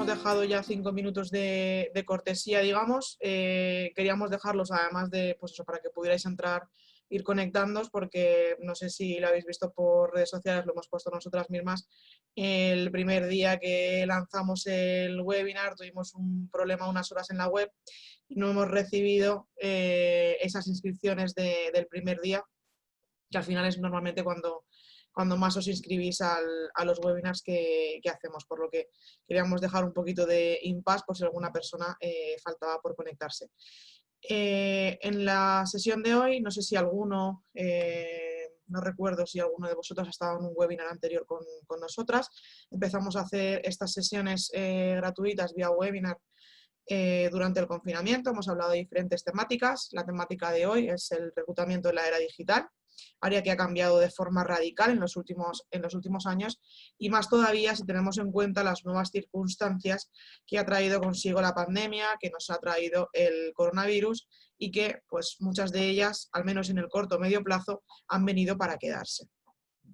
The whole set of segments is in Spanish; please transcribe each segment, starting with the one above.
dejado ya 5 minutos de cortesía, digamos. Queríamos dejarlos además de, pues eso, para que pudierais entrar, ir conectándoos, porque no sé si lo habéis visto por redes sociales, lo hemos puesto nosotras mismas. El primer día que lanzamos el webinar tuvimos un problema unas horas en la web y no hemos recibido esas inscripciones del primer día, que al final es normalmente cuando más os inscribís a los webinars que hacemos, por lo que queríamos dejar un poquito de impasse por si alguna persona faltaba por conectarse. En la sesión de hoy, no sé si alguno, no recuerdo si alguno de vosotros ha estado en un webinar anterior con nosotras. Empezamos a hacer estas sesiones gratuitas vía webinar durante el confinamiento. Hemos hablado de diferentes temáticas. La temática de hoy es el reclutamiento en la era digital, área que ha cambiado de forma radical en los últimos años, y más todavía si tenemos en cuenta las nuevas circunstancias que ha traído consigo la pandemia, que nos ha traído el coronavirus, y que pues muchas de ellas, al menos en el corto o medio plazo, han venido para quedarse.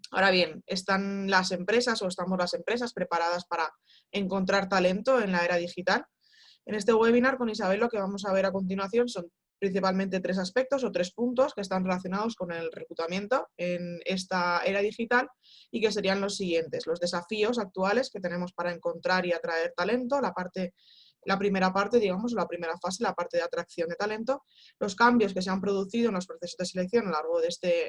Ahora bien, ¿están las empresas o estamos las empresas preparadas para encontrar talento en la era digital? En este webinar con Isabel lo que vamos a ver a continuación son principalmente 3 aspectos o 3 puntos que están relacionados con el reclutamiento en esta era digital, y que serían los siguientes: los desafíos actuales que tenemos para encontrar y atraer talento, la primera parte, digamos, la primera fase, la parte de atracción de talento, los cambios que se han producido en los procesos de selección a lo largo de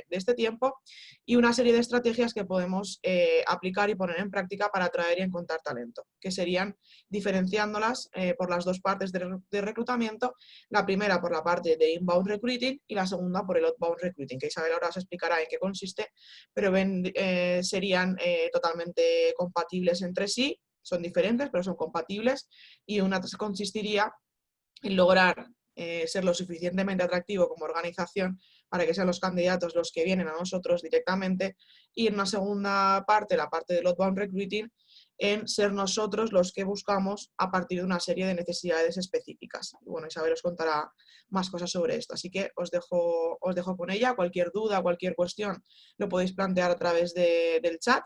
este tiempo, y una serie de estrategias que podemos aplicar y poner en práctica para atraer y encontrar talento, que serían diferenciándolas por las dos partes de reclutamiento, la primera por la parte de inbound recruiting y la segunda por el outbound recruiting, que Isabel ahora os explicará en qué consiste, pero serían totalmente compatibles entre sí, son diferentes pero son compatibles, y una consistiría en lograr ser lo suficientemente atractivo como organización para que sean los candidatos los que vienen a nosotros directamente, y en una segunda parte, la parte del outbound recruiting, en ser nosotros los que buscamos a partir de una serie de necesidades específicas. Y bueno, Isabel os contará más cosas sobre esto, así que os dejo con ella. Cualquier duda, cualquier cuestión lo podéis plantear a través del chat,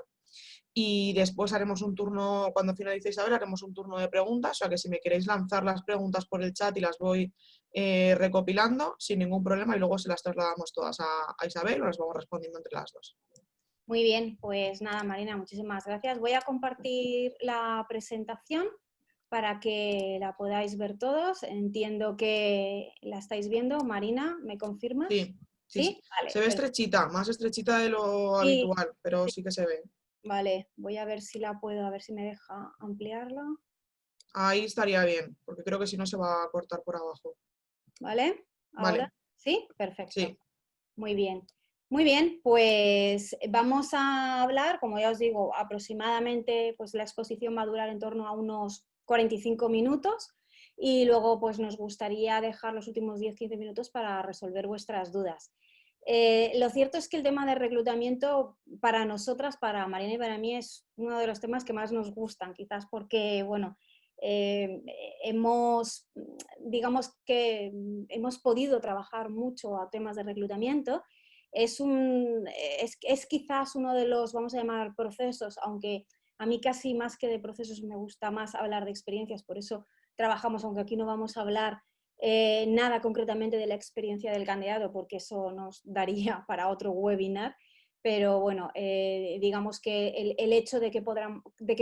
y después haremos un turno, cuando finalice Isabel, haremos un turno de preguntas, o sea que si me queréis lanzar las preguntas por el chat y las voy recopilando sin ningún problema, y luego se las trasladamos todas a Isabel o las vamos respondiendo entre las dos. Muy bien, pues nada, Marina, muchísimas gracias. Voy a compartir la presentación para que la podáis ver todos. Entiendo que la estáis viendo. Marina, ¿me confirmas? Sí, sí, ¿Sí? sí. Vale, Se ve perfecto. estrechita, más estrechita de lo Sí, habitual, pero sí, sí que se ve. vale. Voy a ver si la puedo, a ver si me deja ampliarla. Ahí estaría bien, porque creo que si no se va a cortar por abajo. ¿Vale? ¿Ahora? Vale, ¿Sí? Perfecto. sí. Muy bien. Muy bien, pues vamos a hablar, como ya os digo, aproximadamente pues la exposición va a durar en torno a unos 45 minutos, y luego pues nos gustaría dejar los últimos 10-15 minutos para resolver vuestras dudas. Lo cierto es que el tema de reclutamiento para nosotras, para Marina y para mí, es uno de los temas que más nos gustan, quizás porque, bueno, eh, digamos que hemos podido trabajar mucho a temas de reclutamiento. Es quizás uno de los, vamos a llamar, procesos, aunque a mí casi más que de procesos me gusta más hablar de experiencias, por eso trabajamos, aunque aquí no vamos a hablar nada concretamente de la experiencia del candidato, porque eso nos daría para otro webinar, pero bueno, digamos que el hecho de que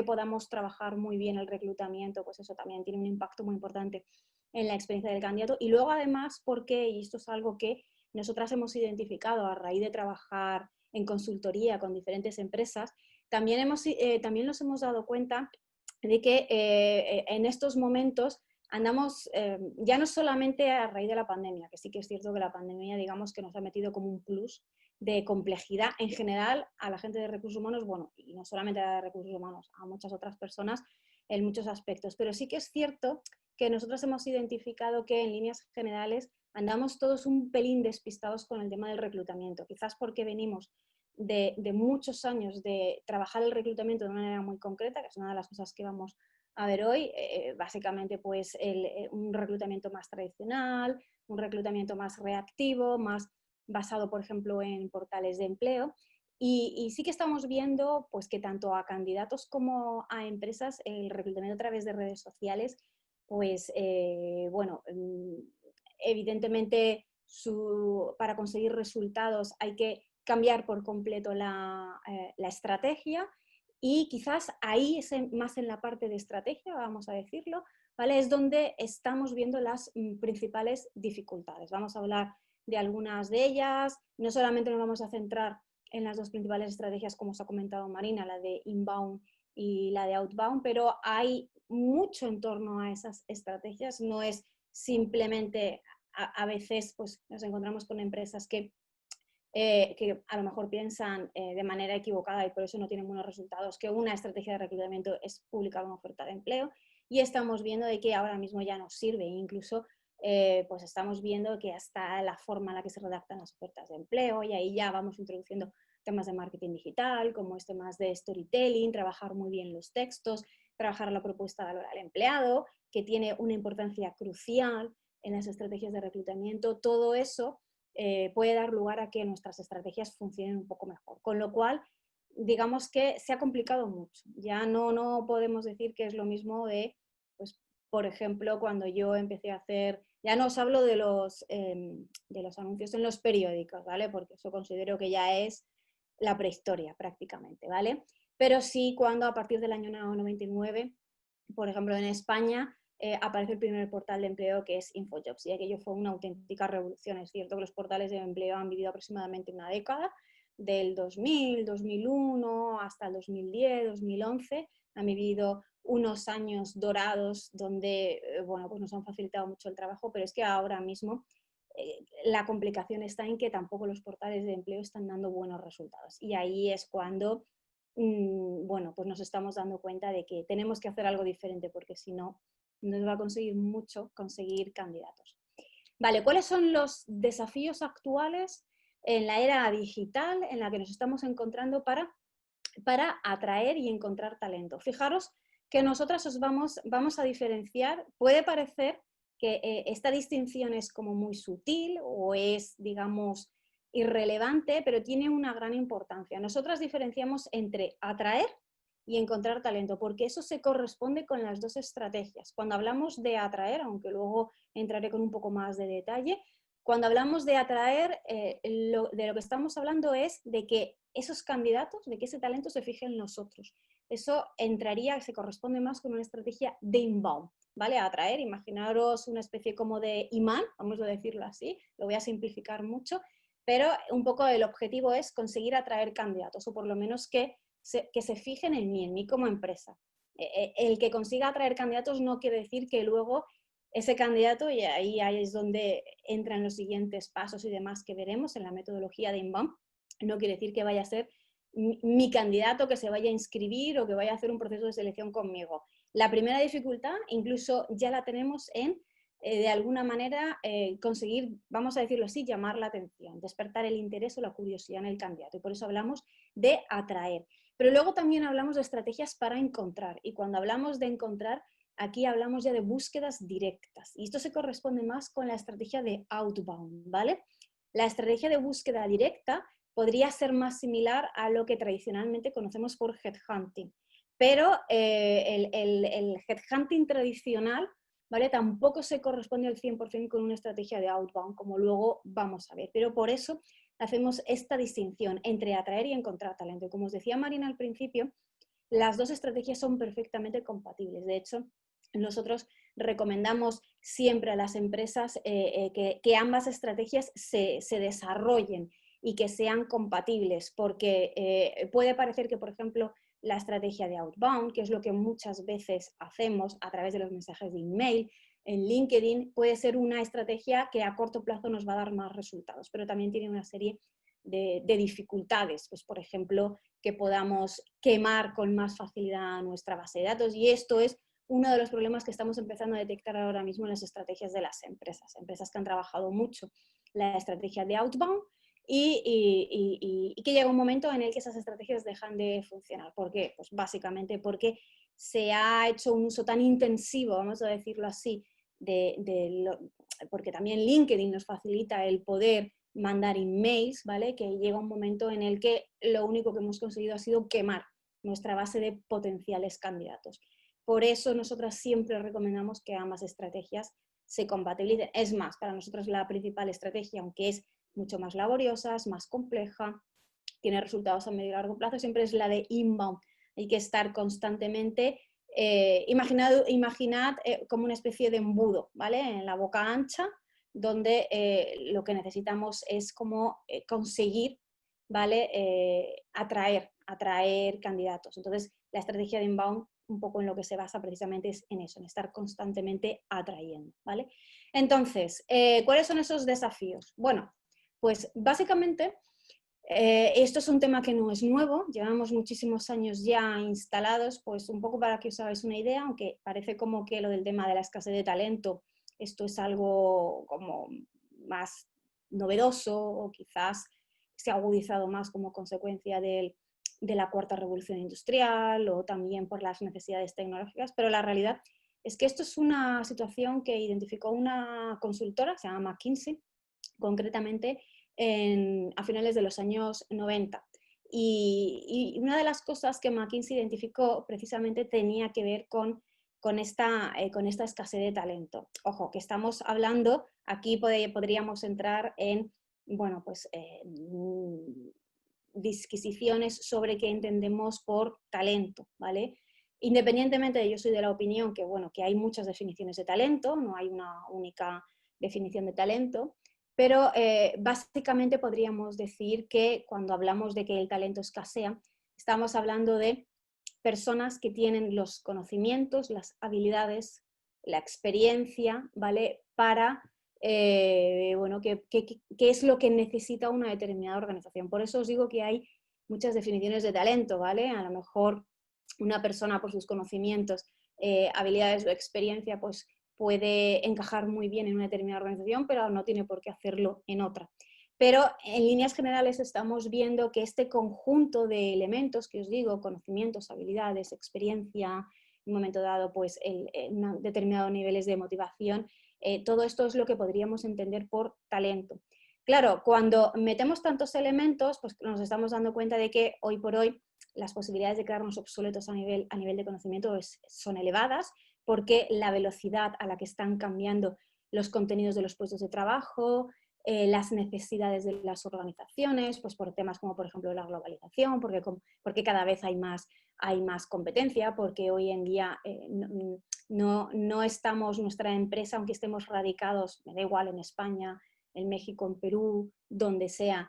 podamos trabajar muy bien el reclutamiento, pues eso también tiene un impacto muy importante en la experiencia del candidato. Y luego además porque, y esto es algo que nosotras hemos identificado a raíz de trabajar en consultoría con diferentes empresas, también nos hemos dado cuenta de que en estos momentos andamos, ya no solamente a raíz de la pandemia, que sí que es cierto que la pandemia, digamos, que nos ha metido como un plus de complejidad en general a la gente de recursos humanos, bueno, y no solamente a la de recursos humanos, a muchas otras personas en muchos aspectos. Pero sí que es cierto que nosotros hemos identificado que en líneas generales andamos todos un pelín despistados con el tema del reclutamiento, quizás porque venimos de muchos años de trabajar el reclutamiento de una manera muy concreta, que es una de las cosas que vamos a ver hoy, básicamente pues un reclutamiento más tradicional, un reclutamiento más reactivo, más basado, por ejemplo, en portales de empleo. Y sí que estamos viendo pues, que tanto a candidatos como a empresas el reclutamiento a través de redes sociales, pues bueno, evidentemente para conseguir resultados hay que cambiar por completo la estrategia y quizás ahí, más en la parte de estrategia, vamos a decirlo, ¿vale? Es donde estamos viendo las principales dificultades. Vamos a hablar de algunas de ellas, no solamente nos vamos a centrar en las dos principales estrategias, como os ha comentado Marina, la de inbound y la de outbound, pero hay mucho en torno a esas estrategias. No es simplemente, a veces pues, nos encontramos con empresas que a lo mejor piensan de manera equivocada y por eso no tienen buenos resultados, que una estrategia de reclutamiento es publicar una oferta de empleo, y estamos viendo de que ahora mismo ya no sirve, incluso pues estamos viendo que hasta la forma en la que se redactan las ofertas de empleo, y ahí ya vamos introduciendo temas de marketing digital, como temas de storytelling, trabajar muy bien los textos, trabajar la propuesta de valor al empleado, que tiene una importancia crucial en las estrategias de reclutamiento. Todo eso puede dar lugar a que nuestras estrategias funcionen un poco mejor. Con lo cual, digamos que se ha complicado mucho. Ya no podemos decir que es lo mismo de, pues, por ejemplo, cuando yo empecé a hacer, ya no os hablo de los anuncios en los periódicos, ¿vale? Porque eso considero que ya es la prehistoria prácticamente, ¿vale? Pero sí cuando a partir del año 99, por ejemplo, en España, aparece el primer portal de empleo, que es InfoJobs, y aquello fue una auténtica revolución. Es cierto que los portales de empleo han vivido aproximadamente una década, del 2000, 2001 hasta el 2010, 2011, han vivido unos años dorados donde bueno, pues nos han facilitado mucho el trabajo, pero es que ahora mismo la complicación está en que tampoco los portales de empleo están dando buenos resultados, y ahí es cuando bueno, pues nos estamos dando cuenta de que tenemos que hacer algo diferente, porque si no, nos va a conseguir mucho conseguir candidatos. Vale, ¿cuáles son los desafíos actuales en la era digital en la que nos estamos encontrando para atraer y encontrar talento? Fijaros que nosotras os vamos a diferenciar. Puede parecer que esta distinción es como muy sutil o es, digamos, irrelevante, pero tiene una gran importancia. Nosotras diferenciamos entre atraer y encontrar talento, porque eso se corresponde con las dos estrategias. Cuando hablamos de atraer, aunque luego entraré con un poco más de detalle, cuando hablamos de atraer, de lo que estamos hablando es de que esos candidatos, de que ese talento se fije en nosotros. Eso entraría, se corresponde más con una estrategia de inbound, ¿vale? Atraer, imaginaros una especie como de imán, vamos a decirlo así, lo voy a simplificar mucho, pero un poco el objetivo es conseguir atraer candidatos, o por lo menos que se fijen en mí como empresa. El que consiga atraer candidatos no quiere decir que luego ese candidato, y ahí es donde entran los siguientes pasos y demás que veremos en la metodología de inbound, no quiere decir que vaya a ser mi candidato, que se vaya a inscribir o que vaya a hacer un proceso de selección conmigo. La primera dificultad incluso ya la tenemos en, de alguna manera, conseguir, vamos a decirlo así, llamar la atención, despertar el interés o la curiosidad en el candidato. Y por eso hablamos de atraer. Pero luego también hablamos de estrategias para encontrar. Y cuando hablamos de encontrar, aquí hablamos ya de búsquedas directas. Y esto se corresponde más con la estrategia de outbound, ¿vale? La estrategia de búsqueda directa podría ser más similar a lo que tradicionalmente conocemos por headhunting. Pero el headhunting tradicional, ¿vale? Tampoco se corresponde al 100% con una estrategia de outbound, como luego vamos a ver. Pero por eso hacemos esta distinción entre atraer y encontrar talento. Y como os decía Marina al principio, las dos estrategias son perfectamente compatibles. De hecho, nosotros recomendamos siempre a las empresas que ambas estrategias se desarrollen y que sean compatibles, porque puede parecer que, por ejemplo, la estrategia de outbound, que es lo que muchas veces hacemos a través de los mensajes de email, en LinkedIn, puede ser una estrategia que a corto plazo nos va a dar más resultados, pero también tiene una serie de dificultades, pues por ejemplo, que podamos quemar con más facilidad nuestra base de datos, y esto es uno de los problemas que estamos empezando a detectar ahora mismo en las estrategias de las empresas que han trabajado mucho la estrategia de outbound y que llega un momento en el que esas estrategias dejan de funcionar. ¿Por qué? Pues básicamente porque se ha hecho un uso tan intensivo, vamos a decirlo así, porque también LinkedIn nos facilita el poder mandar emails, ¿vale? Que llega un momento en el que lo único que hemos conseguido ha sido quemar nuestra base de potenciales candidatos. Por eso nosotras siempre recomendamos que ambas estrategias se compatibilicen. Es más, para nosotros la principal estrategia, aunque es mucho más laboriosa, es más compleja, tiene resultados a medio y largo plazo, siempre es la de inbound. Hay que estar constantemente, imaginad como una especie de embudo, ¿vale? En la boca ancha, donde lo que necesitamos es como conseguir, ¿vale? Atraer candidatos. Entonces, la estrategia de inbound un poco en lo que se basa precisamente es en eso, en estar constantemente atrayendo, ¿vale? Entonces, ¿cuáles son esos desafíos? Bueno, pues básicamente esto es un tema que no es nuevo, llevamos muchísimos años ya instalados, pues un poco para que os hagáis una idea, aunque parece como que lo del tema de la escasez de talento, esto es algo como más novedoso o quizás se ha agudizado más como consecuencia de la cuarta revolución industrial o también por las necesidades tecnológicas, pero la realidad es que esto es una situación que identificó una consultora, se llama McKinsey, concretamente a finales de los años 90. Y una de las cosas que McKinsey identificó precisamente tenía que ver con esta escasez de talento. Ojo, que estamos hablando, aquí podríamos entrar en, bueno, pues disquisiciones sobre qué entendemos por talento, ¿vale? Independientemente de, yo soy de la opinión que, bueno, que hay muchas definiciones de talento, no hay una única definición de talento, pero básicamente podríamos decir que cuando hablamos de que el talento escasea, estamos hablando de personas que tienen los conocimientos, las habilidades, la experiencia, ¿vale? Para, bueno, qué es lo que necesita una determinada organización. Por eso os digo que hay muchas definiciones de talento, ¿vale? A lo mejor una persona por sus conocimientos, habilidades o experiencia, pues puede encajar muy bien en una determinada organización, pero no tiene por qué hacerlo en otra. Pero en líneas generales estamos viendo que este conjunto de elementos que os digo, conocimientos, habilidades, experiencia, en un momento dado, pues determinados niveles de motivación, todo esto es lo que podríamos entender por talento. Claro, cuando metemos tantos elementos, pues nos estamos dando cuenta de que hoy por hoy las posibilidades de quedarnos obsoletos a nivel de conocimiento son elevadas, porque la velocidad a la que están cambiando los contenidos de los puestos de trabajo, las necesidades de las organizaciones, pues por temas como por ejemplo la globalización, porque cada vez hay más competencia, porque hoy en día no estamos, nuestra empresa, aunque estemos radicados, me da igual, en España, en México, en Perú, donde sea,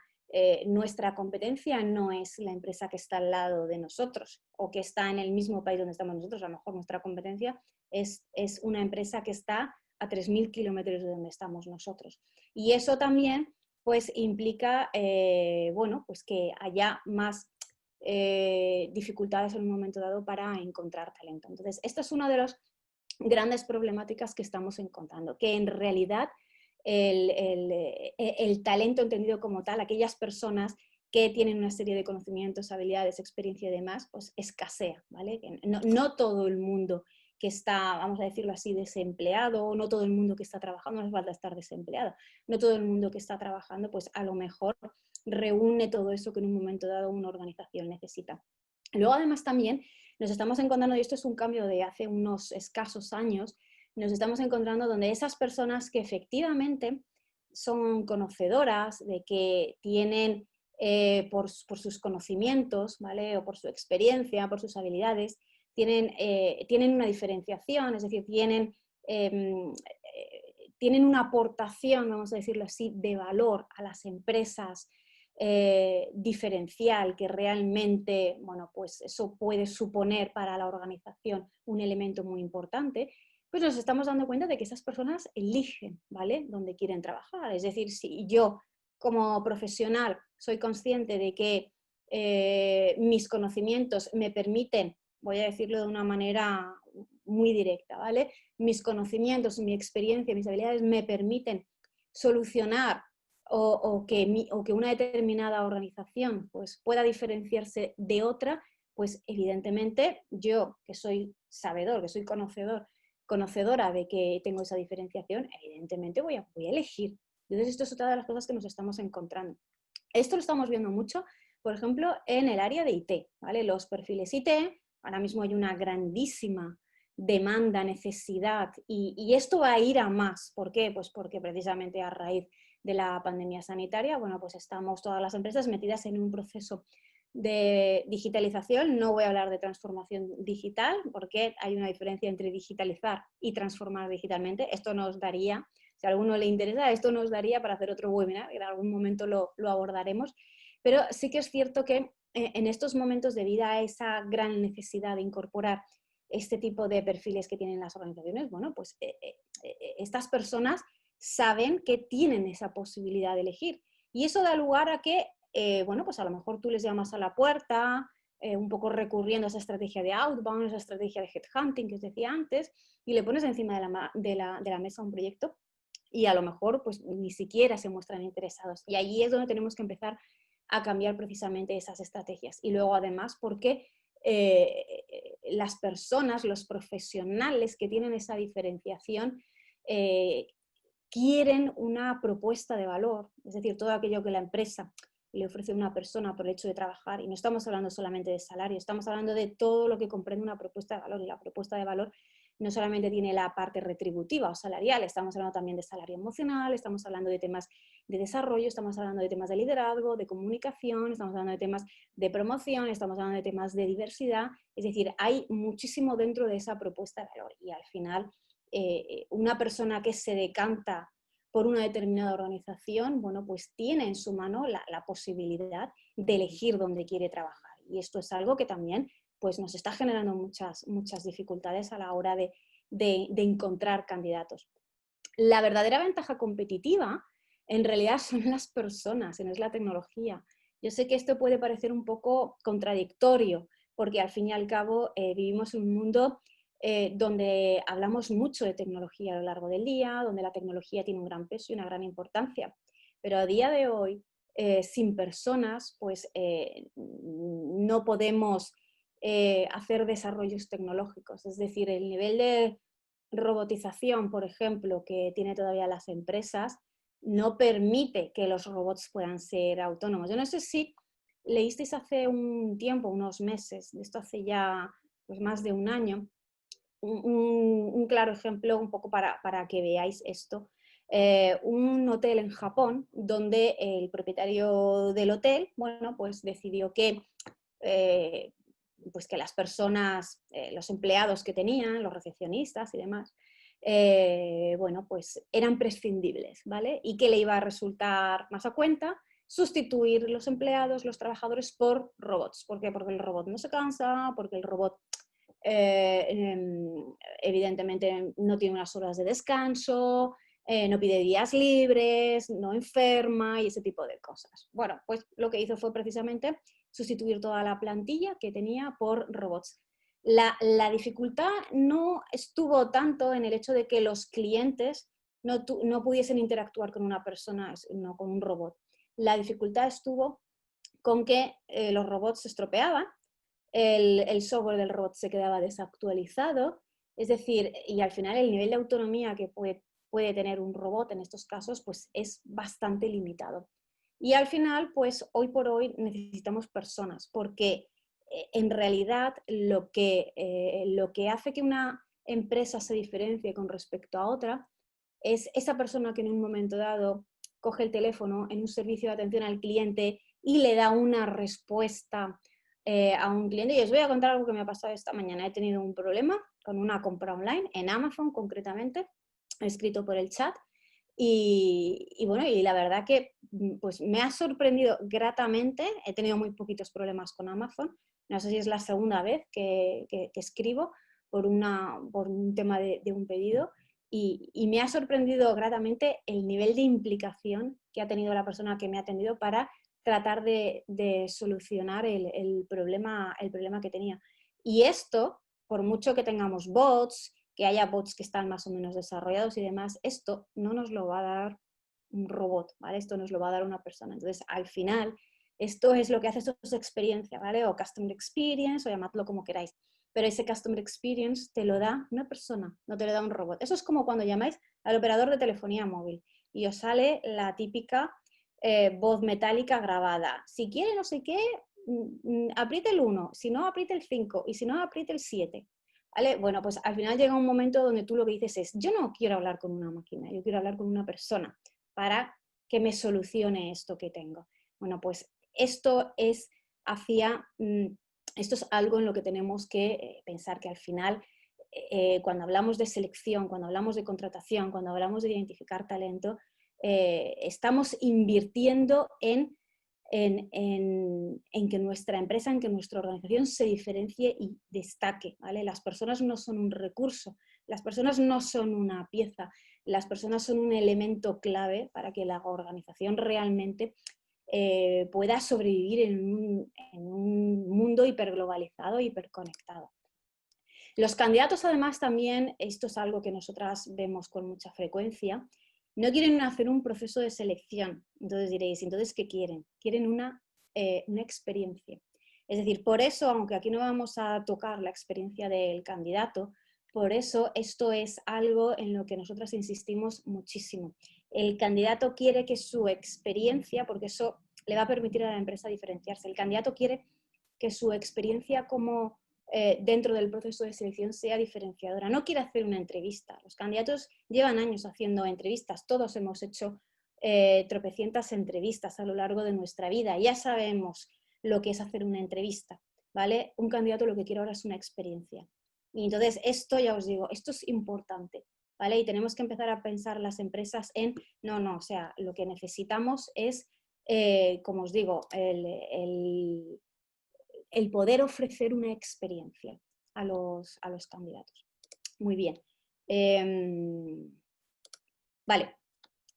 nuestra competencia no es la empresa que está al lado de nosotros o que está en el mismo país donde estamos nosotros. A lo mejor nuestra competencia es una empresa que está a 3.000 kilómetros de donde estamos nosotros. Y eso también pues implica bueno, pues que haya más dificultades en un momento dado para encontrar talento. Entonces, esta es una de las grandes problemáticas que estamos encontrando, que en realidad el talento entendido como tal, aquellas personas que tienen una serie de conocimientos, habilidades, experiencia y demás, pues escasea, ¿vale? No todo el mundo que está, vamos a decirlo así, desempleado, no todo el mundo que está trabajando, no hace falta estar desempleado, no todo el mundo que está trabajando, pues a lo mejor reúne todo eso que en un momento dado una organización necesita. Luego además también nos estamos encontrando, y esto es un cambio de hace unos escasos años, nos estamos encontrando donde esas personas que efectivamente son conocedoras, de que tienen por sus conocimientos, ¿vale? O por su experiencia, por sus habilidades, tienen una diferenciación, es decir, tienen una aportación, vamos a decirlo así, de valor a las empresas diferencial, que realmente, bueno, pues eso puede suponer para la organización un elemento muy importante, pues nos estamos dando cuenta de que esas personas eligen, ¿vale?, dónde quieren trabajar. Es decir, si yo como profesional soy consciente de que mis conocimientos me permiten, voy a decirlo de una manera muy directa, ¿vale?, mis conocimientos, mi experiencia, mis habilidades me permiten solucionar o que una determinada organización pues, pueda diferenciarse de otra, pues evidentemente yo, que soy sabedor, que soy conocedora de que tengo esa diferenciación, evidentemente voy a elegir Entonces, esto es otra de las cosas que nos estamos encontrando. Esto lo estamos viendo mucho, por ejemplo, en el área de IT, ¿vale? Los perfiles IT, ahora mismo hay una grandísima demanda, necesidad, y esto va a ir a más. ¿Por qué? Pues porque precisamente a raíz de la pandemia sanitaria, bueno, pues estamos todas las empresas metidas en un proceso de digitalización. No voy a hablar de transformación digital, porque hay una diferencia entre digitalizar y transformar digitalmente. Esto nos daría, si a alguno le interesa, esto nos daría para hacer otro webinar, en algún momento lo abordaremos, pero sí que es cierto que en estos momentos, debido a esa gran necesidad de incorporar este tipo de perfiles que tienen las organizaciones, bueno, pues estas personas saben que tienen esa posibilidad de elegir. Y eso da lugar a que, bueno, pues a lo mejor tú les llamas a la puerta, un poco recurriendo a esa estrategia de outbound, esa estrategia de headhunting que os decía antes, y le pones encima de la mesa un proyecto y a lo mejor pues ni siquiera se muestran interesados. Y ahí es donde tenemos que empezar a cambiar precisamente esas estrategias. Y luego además porque las personas, los profesionales que tienen esa diferenciación, quieren una propuesta de valor, es decir, todo aquello que la empresa le ofrece a una persona por el hecho de trabajar, y no estamos hablando solamente de salario, estamos hablando de todo lo que comprende una propuesta de valor, y la propuesta de valor no solamente tiene la parte retributiva o salarial, estamos hablando también de salario emocional, estamos hablando de temas de desarrollo, estamos hablando de temas de liderazgo, de comunicación, estamos hablando de temas de promoción, estamos hablando de temas de diversidad, es decir, hay muchísimo dentro de esa propuesta de valor, y al final una persona que se decanta por una determinada organización, bueno, pues tiene en su mano la posibilidad de elegir dónde quiere trabajar. Y esto es algo que también pues, nos está generando muchas dificultades a la hora de encontrar candidatos. La verdadera ventaja competitiva en realidad son las personas, no es la tecnología. Yo sé que esto puede parecer un poco contradictorio, porque al fin y al cabo vivimos en un mundo donde hablamos mucho de tecnología a lo largo del día, donde la tecnología tiene un gran peso y una gran importancia. Pero a día de hoy, sin personas, pues no podemos hacer desarrollos tecnológicos. Es decir, el nivel de robotización, por ejemplo, que tiene todavía las empresas, no permite que los robots puedan ser autónomos. Yo no sé si leísteis hace un tiempo, unos meses, de esto hace ya pues, más de un año, un claro ejemplo un poco para que veáis esto. Un hotel en Japón donde el propietario del hotel, bueno, pues decidió que pues que las personas, los empleados que tenían, los recepcionistas y demás, bueno, pues eran prescindibles, ¿vale? Y que le iba a resultar más a cuenta sustituir los empleados, los trabajadores por robots. ¿Por qué? Porque el robot no se cansa, porque el robot evidentemente no tiene unas horas de descanso, no pide días libres, no enferma y ese tipo de cosas. Bueno, pues lo que hizo fue precisamente sustituir toda la plantilla que tenía por robots. La dificultad no estuvo tanto en el hecho de que los clientes no pudiesen interactuar con una persona, no con un robot. La dificultad estuvo con que los robots se estropeaban, el software del robot se quedaba desactualizado, es decir, y al final el nivel de autonomía que puede tener un robot en estos casos pues es bastante limitado. Y al final, pues hoy por hoy necesitamos personas, porque en realidad lo que hace que una empresa se diferencie con respecto a otra es esa persona que en un momento dado coge el teléfono en un servicio de atención al cliente y le da una respuesta a un cliente. Y os voy a contar algo que me ha pasado esta mañana. He tenido un problema con una compra online, en Amazon concretamente, he escrito por el chat. Y bueno, y la verdad que pues me ha sorprendido gratamente. He tenido muy poquitos problemas con Amazon. No sé si es la segunda vez que escribo por un tema de un pedido. Y me ha sorprendido gratamente el nivel de implicación que ha tenido la persona que me ha atendido para tratar de solucionar el problema que tenía. Y esto, por mucho que tengamos bots, que haya bots que están más o menos desarrollados y demás, esto no nos lo va a dar un robot, ¿vale? Esto nos lo va a dar una persona. Entonces, al final, esto es lo que hace, esto es experiencia, ¿vale? O Customer Experience, o llamadlo como queráis. Pero ese Customer Experience te lo da una persona, no te lo da un robot. Eso es como cuando llamáis al operador de telefonía móvil. y os sale la típica voz metálica grabada. Si quiere no sé qué, apriete el 1, si no apriete el 5 y si no apriete el 7. ¿Vale? Bueno, pues al final llega un momento donde tú lo que dices es, yo no quiero hablar con una máquina, yo quiero hablar con una persona para que me solucione esto que tengo. Bueno, pues esto es esto es algo en lo que tenemos que pensar, que al final, cuando hablamos de selección, cuando hablamos de contratación, cuando hablamos de identificar talento, estamos invirtiendo en que nuestra empresa, en que nuestra organización se diferencie y destaque, ¿vale? Las personas no son un recurso, las personas no son una pieza, las personas son un elemento clave para que la organización realmente pueda sobrevivir en un mundo hiperglobalizado, hiperconectado. Los candidatos, además, también, esto es algo que nosotras vemos con mucha frecuencia, no quieren hacer un proceso de selección. Entonces diréis, ¿entonces qué quieren? Quieren una experiencia. Es decir, por eso, aunque aquí no vamos a tocar la experiencia del candidato, por eso esto es algo en lo que nosotras insistimos muchísimo. El candidato quiere que su experiencia, porque eso le va a permitir a la empresa diferenciarse, el candidato quiere que su experiencia como dentro del proceso de selección sea diferenciadora. No quiere hacer una entrevista. Los candidatos llevan años haciendo entrevistas. Todos hemos hecho tropecientas entrevistas a lo largo de nuestra vida. Ya sabemos lo que es hacer una entrevista, ¿vale? Un candidato lo que quiere ahora es una experiencia. Y entonces esto, ya os digo, esto es importante, ¿vale? Y tenemos que empezar a pensar las empresas en, no, o sea, lo que necesitamos es, como os digo, el poder ofrecer una experiencia a los candidatos. Muy bien. Vale.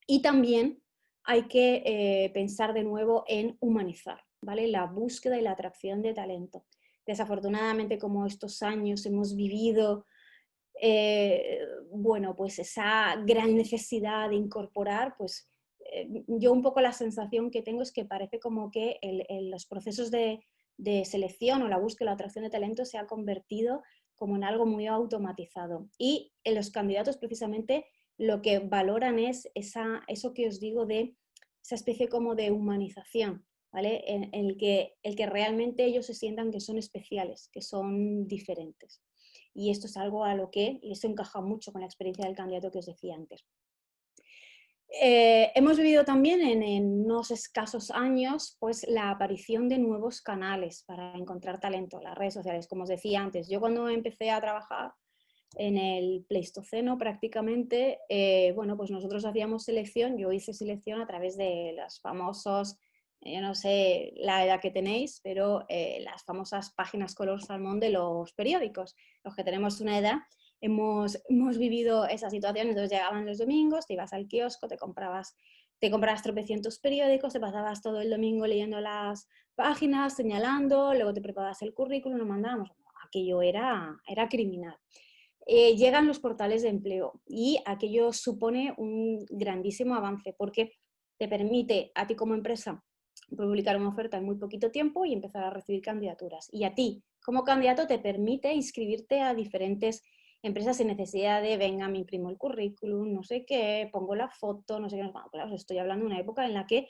Y también hay que pensar de nuevo en humanizar, ¿vale? La búsqueda y la atracción de talento. Desafortunadamente, como estos años hemos vivido, bueno, pues esa gran necesidad de incorporar, pues yo un poco la sensación que tengo es que parece como que los procesos de selección o la búsqueda o la atracción de talento se ha convertido como en algo muy automatizado. Y en los candidatos precisamente lo que valoran es eso que os digo de esa especie como de humanización, ¿vale? En el que realmente ellos se sientan que son especiales, que son diferentes. Y esto es algo a lo que, y eso encaja mucho con la experiencia del candidato que os decía antes. Hemos vivido también en unos escasos años pues, la aparición de nuevos canales para encontrar talento, las redes sociales, como os decía antes. Yo cuando empecé a trabajar en el Pleistoceno prácticamente, bueno, pues nosotros hacíamos selección, yo hice selección a través de los famosos, yo no sé la edad que tenéis, pero las famosas páginas color salmón de los periódicos. Los que tenemos una edad hemos vivido esa situación, entonces llegaban los domingos, te ibas al kiosco, te comprabas tropecientos periódicos, te pasabas todo el domingo leyendo las páginas, señalando, luego te preparabas el currículum, lo mandábamos. Aquello era criminal. Llegan los portales de empleo y aquello supone un grandísimo avance porque te permite a ti como empresa publicar una oferta en muy poquito tiempo y empezar a recibir candidaturas. Y a ti como candidato te permite inscribirte a diferentes empresas sin necesidad de, venga, me imprimo el currículum, no sé qué, pongo la foto, no sé qué. Bueno, claro, estoy hablando de una época en la que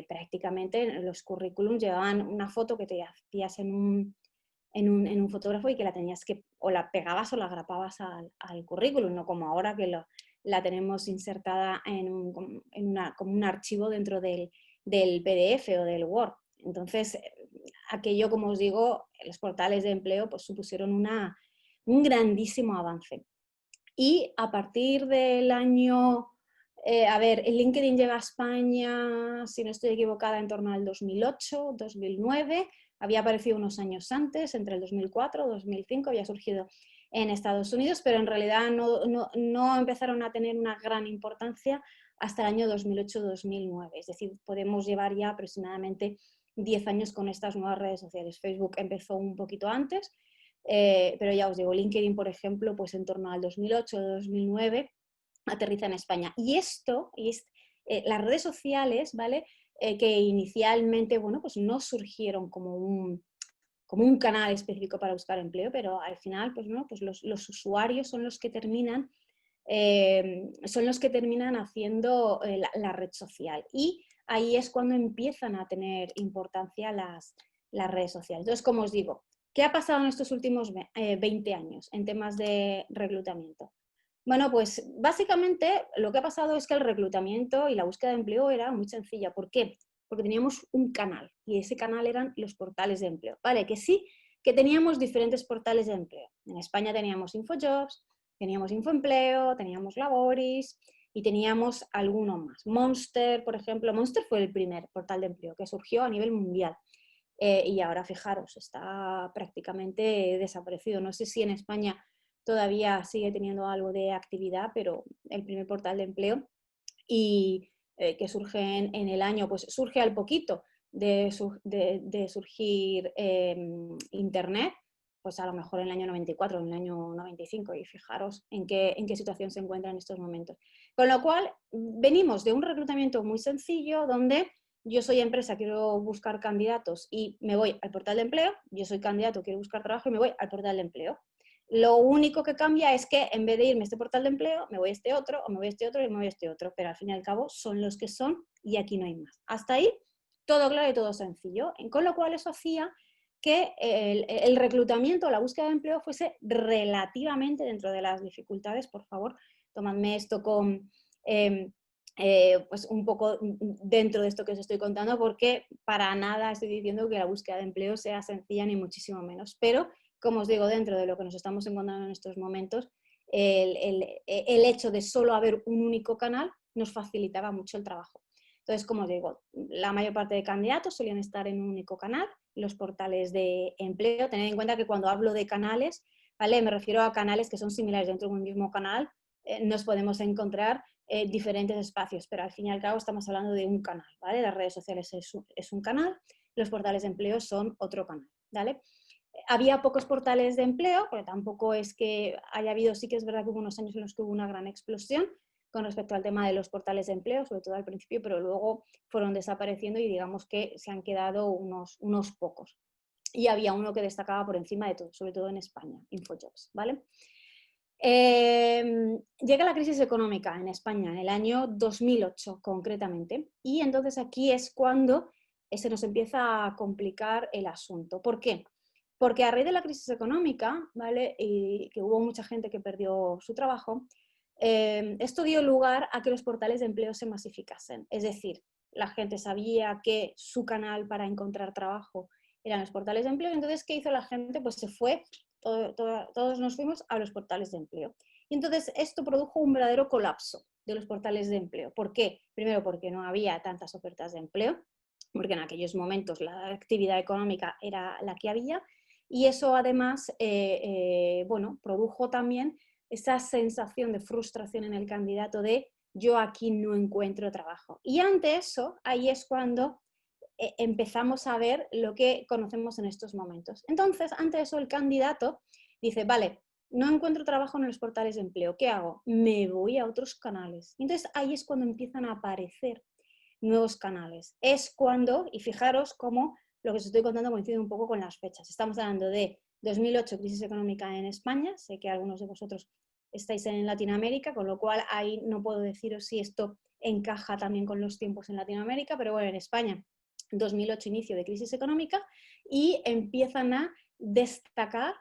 prácticamente los currículums llevaban una foto que te hacías en un fotógrafo y que la tenías que, o la pegabas o la grapabas al currículum, no como ahora que la tenemos insertada como un archivo dentro del PDF o del Word. Entonces, aquello, como os digo, los portales de empleo pues, supusieron un grandísimo avance. Y a partir del año, el LinkedIn llega a España, si no estoy equivocada, en torno al 2008, 2009, había aparecido unos años antes, entre el 2004 y 2005, había surgido en Estados Unidos, pero en realidad no empezaron a tener una gran importancia hasta el año 2008-2009. Es decir, podemos llevar ya aproximadamente 10 años con estas nuevas redes sociales. Facebook empezó un poquito antes, pero ya os digo, LinkedIn, por ejemplo, pues en torno al 2008-2009 aterriza en España. Y esto, las redes sociales, ¿vale? Que inicialmente, bueno, pues no surgieron como un canal específico para buscar empleo, pero al final, pues, ¿no? Pues los usuarios son los que terminan son los que terminan haciendo la red social. Y ahí es cuando empiezan a tener importancia las redes sociales. Entonces, como os digo, ¿qué ha pasado en estos últimos 20 años en temas de reclutamiento? Bueno, pues básicamente lo que ha pasado es que el reclutamiento y la búsqueda de empleo era muy sencilla. ¿Por qué? Porque teníamos un canal y ese canal eran los portales de empleo. Vale, que sí, que teníamos diferentes portales de empleo. En España teníamos InfoJobs, teníamos Infoempleo, teníamos Laboris y teníamos alguno más. Monster, por ejemplo. Monster fue el primer portal de empleo que surgió a nivel mundial. Y ahora, fijaros, está prácticamente desaparecido. No sé si en España todavía sigue teniendo algo de actividad, pero el primer portal de empleo y que surge en el año, pues surge al poquito de surgir Internet, pues a lo mejor en el año 94, en el año 95, y fijaros en qué situación se encuentra en estos momentos. Con lo cual, venimos de un reclutamiento muy sencillo donde yo soy empresa, quiero buscar candidatos y me voy al portal de empleo, yo soy candidato, quiero buscar trabajo y me voy al portal de empleo. Lo único que cambia es que en vez de irme a este portal de empleo, me voy a este otro, o me voy a este otro y me voy a este otro, pero al fin y al cabo son los que son y aquí no hay más. Hasta ahí, todo claro y todo sencillo. Con lo cual eso hacía que el reclutamiento, la búsqueda de empleo fuese relativamente dentro de las dificultades. Por favor, tomadme esto con... pues un poco dentro de esto que os estoy contando, porque para nada estoy diciendo que la búsqueda de empleo sea sencilla ni muchísimo menos, pero como os digo, dentro de lo que nos estamos encontrando en estos momentos, el hecho de solo haber un único canal nos facilitaba mucho el trabajo. Entonces, como os digo, la mayor parte de candidatos solían estar en un único canal, los portales de empleo. Tened en cuenta que cuando hablo de canales, ¿vale? Me refiero a canales que son similares dentro de un mismo canal. Nos podemos encontrar diferentes espacios, pero al fin y al cabo estamos hablando de un canal, ¿vale? Las redes sociales es un canal, los portales de empleo son otro canal, ¿vale? Había pocos portales de empleo, porque tampoco es que haya habido, sí que es verdad que hubo unos años en los que hubo una gran explosión con respecto al tema de los portales de empleo, sobre todo al principio, pero luego fueron desapareciendo y digamos que se han quedado unos pocos. Y había uno que destacaba por encima de todo, sobre todo en España, InfoJobs, ¿vale? Llega la crisis económica en España en el año 2008 concretamente, y entonces aquí es cuando se nos empieza a complicar el asunto. ¿Por qué? Porque a raíz de la crisis económica, ¿vale? Y que hubo mucha gente que perdió su trabajo, esto dio lugar a que los portales de empleo se masificasen. Es decir, la gente sabía que su canal para encontrar trabajo eran los portales de empleo, entonces, ¿qué hizo la gente? Pues se fue, todos nos fuimos a los portales de empleo. Y entonces esto produjo un verdadero colapso de los portales de empleo. ¿Por qué? Primero porque no había tantas ofertas de empleo, porque en aquellos momentos la actividad económica era la que había, y eso además, bueno, produjo también esa sensación de frustración en el candidato de yo aquí no encuentro trabajo. Y ante eso, ahí es cuando empezamos a ver lo que conocemos en estos momentos. Entonces, ante eso, el candidato dice, vale, no encuentro trabajo en los portales de empleo, ¿qué hago? Me voy a otros canales. Entonces, ahí es cuando empiezan a aparecer nuevos canales. Es cuando, y fijaros cómo lo que os estoy contando coincide un poco con las fechas. Estamos hablando de 2008, crisis económica en España. Sé que algunos de vosotros estáis en Latinoamérica, con lo cual ahí no puedo deciros si esto encaja también con los tiempos en Latinoamérica, pero bueno, en España 2008, inicio de crisis económica, y empiezan a destacar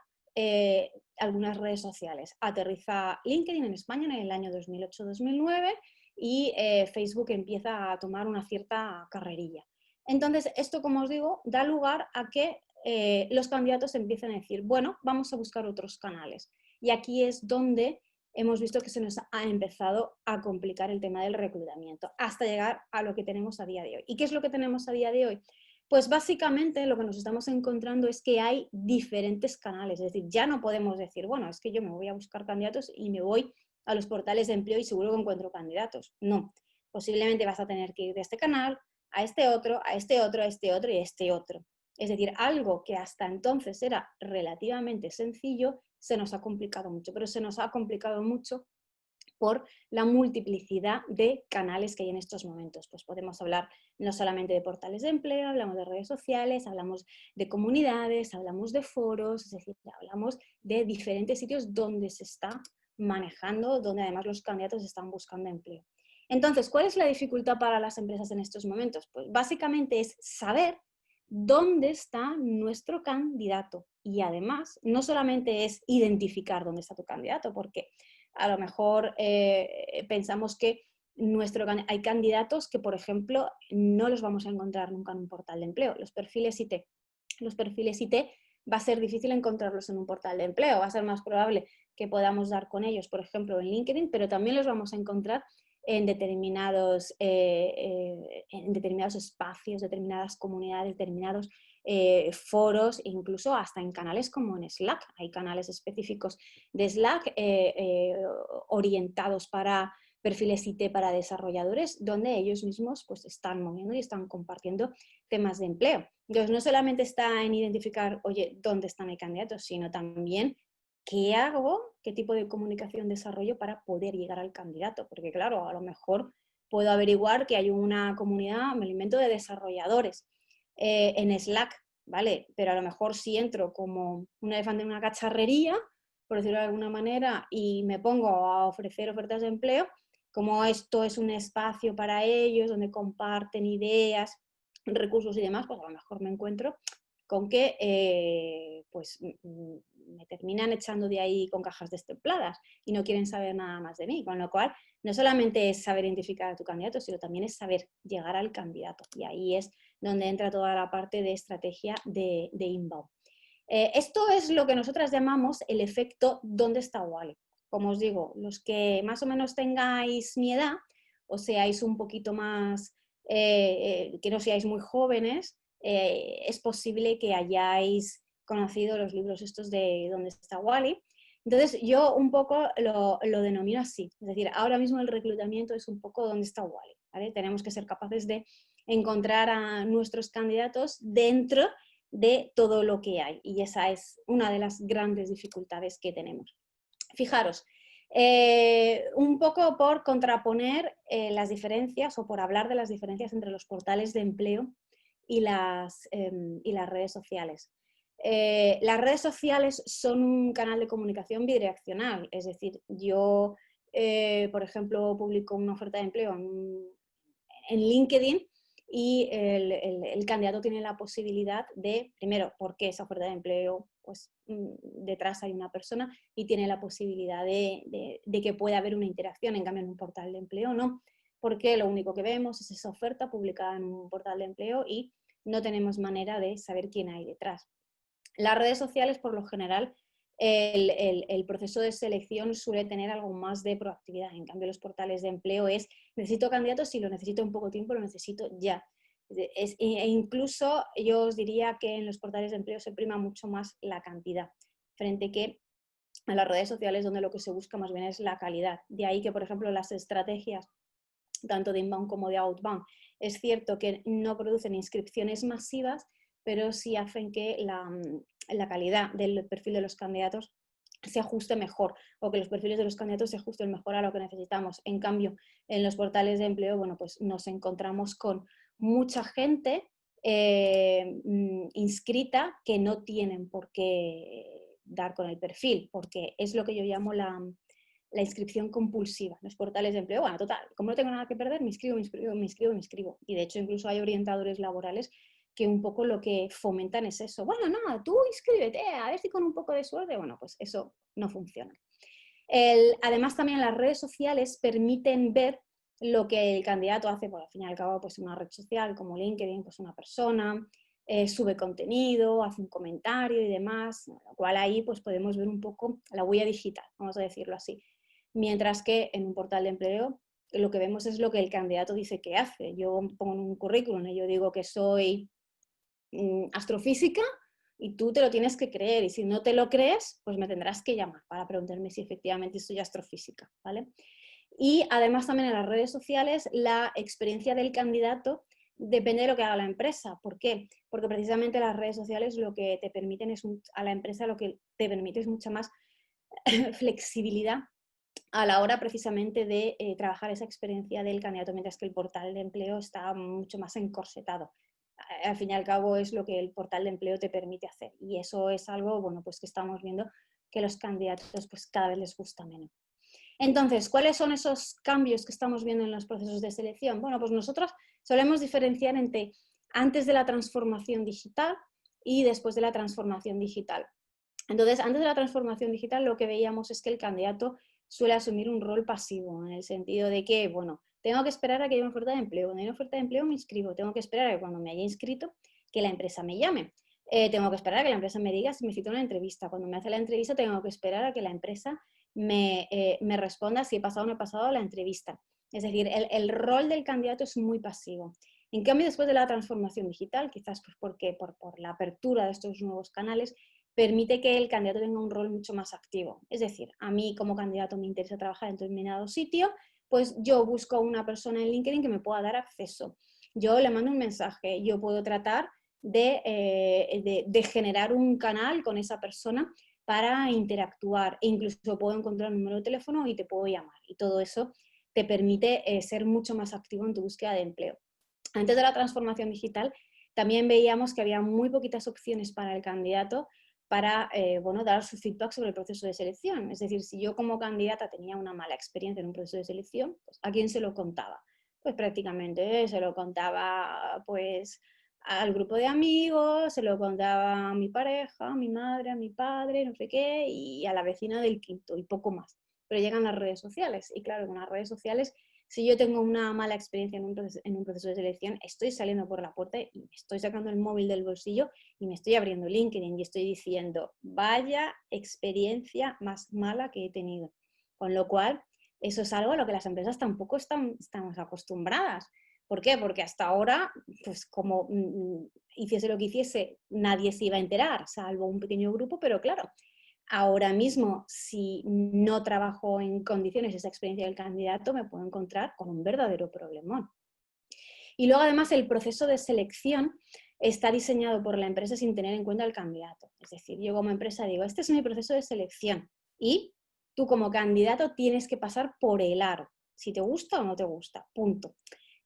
algunas redes sociales. Aterriza LinkedIn en España en el año 2008-2009 y Facebook empieza a tomar una cierta carrerilla. Entonces, esto, como os digo, da lugar a que los candidatos empiecen a decir, bueno, vamos a buscar otros canales. Y aquí es donde hemos visto que se nos ha empezado a complicar el tema del reclutamiento, hasta llegar a lo que tenemos a día de hoy. ¿Y qué es lo que tenemos a día de hoy? Pues básicamente lo que nos estamos encontrando es que hay diferentes canales, es decir, ya no podemos decir, bueno, es que yo me voy a buscar candidatos y me voy a los portales de empleo y seguro que encuentro candidatos. No, posiblemente vas a tener que ir de este canal a este otro, a este otro, a este otro y a este otro. Es decir, algo que hasta entonces era relativamente sencillo, se nos ha complicado mucho, pero se nos ha complicado mucho por la multiplicidad de canales que hay en estos momentos. Pues podemos hablar no solamente de portales de empleo, hablamos de redes sociales, hablamos de comunidades, hablamos de foros, es decir, hablamos de diferentes sitios donde se está manejando, donde además los candidatos están buscando empleo. Entonces, ¿cuál es la dificultad para las empresas en estos momentos? Pues básicamente es saber dónde está nuestro candidato. Y además, no solamente es identificar dónde está tu candidato, porque a lo mejor pensamos que hay candidatos que, por ejemplo, no los vamos a encontrar nunca en un portal de empleo. Los perfiles IT. Los perfiles IT va a ser difícil encontrarlos en un portal de empleo. Va a ser más probable que podamos dar con ellos, por ejemplo, en LinkedIn, pero también los vamos a encontrar en determinados espacios, determinadas comunidades, determinados foros, incluso hasta en canales como en Slack. Hay canales específicos de Slack orientados para perfiles IT para desarrolladores, donde ellos mismos pues, están moviendo y están compartiendo temas de empleo. Entonces, no solamente está en identificar, oye, dónde está mi candidato, sino también qué hago, qué tipo de comunicación desarrollo para poder llegar al candidato. Porque claro, a lo mejor puedo averiguar que hay una comunidad, me lo invento, de desarrolladores en Slack, ¿vale? Pero a lo mejor si entro como un elefante en una cacharrería, por decirlo de alguna manera, y me pongo a ofrecer ofertas de empleo, como esto es un espacio para ellos, donde comparten ideas, recursos y demás, pues a lo mejor me encuentro con que pues me terminan echando de ahí con cajas destempladas y no quieren saber nada más de mí, con lo cual no solamente es saber identificar a tu candidato, sino también es saber llegar al candidato, y ahí es donde entra toda la parte de estrategia de inbound. Esto es lo que nosotras llamamos el efecto ¿dónde está Wally? Como os digo, los que más o menos tengáis mi edad o seáis un poquito más, que no seáis muy jóvenes, es posible que hayáis conocido los libros estos de ¿dónde está Wally? Entonces yo un poco lo denomino así, es decir, ahora mismo el reclutamiento es un poco ¿dónde está Wally? ¿Vale? Tenemos que ser capaces de encontrar a nuestros candidatos dentro de todo lo que hay, y esa es una de las grandes dificultades que tenemos. Fijaros, un poco por contraponer las diferencias o por hablar de las diferencias entre los portales de empleo y las redes sociales. Las redes sociales son un canal de comunicación bidireccional, es decir, yo, por ejemplo, publico una oferta de empleo en LinkedIn y el candidato tiene la posibilidad de, primero, porque esa oferta de empleo, pues detrás hay una persona y tiene la posibilidad de que pueda haber una interacción. En cambio, en un portal de empleo no, porque lo único que vemos es esa oferta publicada en un portal de empleo y no tenemos manera de saber quién hay detrás. Las redes sociales, por lo general, el proceso de selección suele tener algo más de proactividad. En cambio, los portales de empleo es, necesito candidatos, si lo necesito en poco tiempo, lo necesito ya. E incluso yo os diría que en los portales de empleo se prima mucho más la cantidad, frente que a las redes sociales, donde lo que se busca más bien es la calidad. De ahí que, por ejemplo, las estrategias tanto de inbound como de outbound, es cierto que no producen inscripciones masivas, pero sí hacen que la calidad del perfil de los candidatos se ajuste mejor, o que los perfiles de los candidatos se ajusten mejor a lo que necesitamos. En cambio, en los portales de empleo, bueno, pues nos encontramos con mucha gente inscrita que no tienen por qué dar con el perfil, porque es lo que yo llamo la inscripción compulsiva. Los portales de empleo, bueno, total, como no tengo nada que perder, me inscribo, me inscribo, me inscribo, me inscribo. Y de hecho incluso hay orientadores laborales que un poco lo que fomentan es eso. Bueno, no, tú inscríbete, a ver si con un poco de suerte, bueno, pues eso no funciona. Además también las redes sociales permiten ver lo que el candidato hace, por al fin y al cabo, pues una red social como LinkedIn, pues una persona, sube contenido, hace un comentario y demás, lo cual ahí pues podemos ver un poco la huella digital, vamos a decirlo así. Mientras que en un portal de empleo lo que vemos es lo que el candidato dice que hace. Yo pongo en un currículum y yo digo que soy astrofísica y tú te lo tienes que creer, y si no te lo crees, pues me tendrás que llamar para preguntarme si efectivamente soy astrofísica, ¿vale? Y además también en las redes sociales la experiencia del candidato depende de lo que haga la empresa. ¿Por qué? Porque precisamente las redes sociales lo que te permiten es, a la empresa lo que te permite es mucha más flexibilidad a la hora precisamente de trabajar esa experiencia del candidato, mientras que el portal de empleo está mucho más encorsetado. Al fin y al cabo es lo que el portal de empleo te permite hacer, y eso es algo, bueno, pues que estamos viendo que los candidatos pues cada vez les gusta menos. Entonces, ¿cuáles son esos cambios que estamos viendo en los procesos de selección? Bueno, pues nosotros solemos diferenciar entre antes de la transformación digital y después de la transformación digital. Entonces, antes de la transformación digital lo que veíamos es que el candidato suele asumir un rol pasivo, en el sentido de que, bueno, tengo que esperar a que haya una oferta de empleo, cuando hay una oferta de empleo me inscribo, tengo que esperar a que cuando me haya inscrito que la empresa me llame, tengo que esperar a que la empresa me diga si me cita una entrevista, cuando me hace la entrevista tengo que esperar a que la empresa me responda si he pasado o no he pasado la entrevista. Es decir, el rol del candidato es muy pasivo. En cambio, después de la transformación digital, quizás pues porque por la apertura de estos nuevos canales, permite que el candidato tenga un rol mucho más activo. Es decir, a mí como candidato me interesa trabajar en determinado sitio, pues yo busco una persona en LinkedIn que me pueda dar acceso. Yo le mando un mensaje, yo puedo tratar de generar un canal con esa persona para interactuar e incluso puedo encontrar un número de teléfono y te puedo llamar. Y todo eso te permite ser mucho más activo en tu búsqueda de empleo. Antes de la transformación digital, también veíamos que había muy poquitas opciones para el candidato para bueno, dar su feedback sobre el proceso de selección. Es decir, si yo como candidata tenía una mala experiencia en un proceso de selección, pues, ¿a quién se lo contaba? Pues prácticamente se lo contaba pues, al grupo de amigos, se lo contaba a mi pareja, a mi madre, a mi padre, no sé qué, y a la vecina del quinto, y poco más. Pero llegan las redes sociales, y claro, con las redes sociales, si yo tengo una mala experiencia en un proceso de selección, estoy saliendo por la puerta y me estoy sacando el móvil del bolsillo y me estoy abriendo LinkedIn y estoy diciendo, vaya experiencia más mala que he tenido. Con lo cual, eso es algo a lo que las empresas tampoco estamos acostumbradas. ¿Por qué? Porque hasta ahora, pues como hiciese lo que hiciese, nadie se iba a enterar, salvo un pequeño grupo, pero claro, ahora mismo, si no trabajo en condiciones esa experiencia del candidato, me puedo encontrar con un verdadero problemón. Y luego, además, el proceso de selección está diseñado por la empresa sin tener en cuenta el candidato. Es decir, yo como empresa digo, este es mi proceso de selección y tú como candidato tienes que pasar por el aro, si te gusta o no te gusta, punto.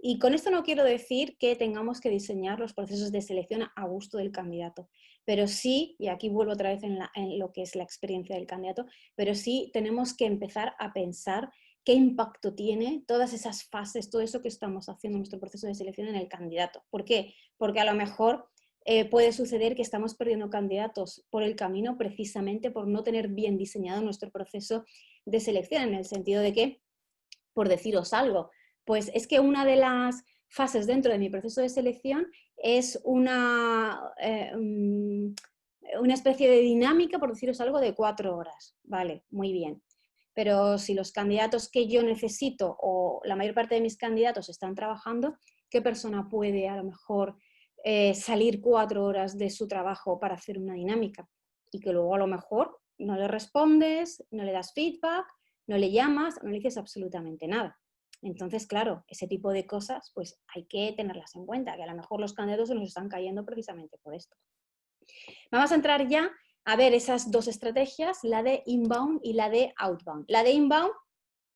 Y con esto no quiero decir que tengamos que diseñar los procesos de selección a gusto del candidato, pero sí, y aquí vuelvo otra vez en lo que es la experiencia del candidato, pero sí tenemos que empezar a pensar qué impacto tiene todas esas fases, todo eso que estamos haciendo en nuestro proceso de selección en el candidato. ¿Por qué? Porque a lo mejor puede suceder que estamos perdiendo candidatos por el camino precisamente por no tener bien diseñado nuestro proceso de selección, en el sentido de que, por deciros algo, pues es que una de las fases dentro de mi proceso de selección es una especie de dinámica, por deciros algo, de 4 horas. Vale, muy bien. Pero si los candidatos que yo necesito o la mayor parte de mis candidatos están trabajando, ¿qué persona puede a lo mejor salir 4 horas de su trabajo para hacer una dinámica? Y que luego a lo mejor no le respondes, no le das feedback, no le llamas, no le dices absolutamente nada. Entonces, claro, ese tipo de cosas pues hay que tenerlas en cuenta, que a lo mejor los candidatos se nos están cayendo precisamente por esto. Vamos a entrar ya a ver esas dos estrategias, la de inbound y la de outbound. La de inbound,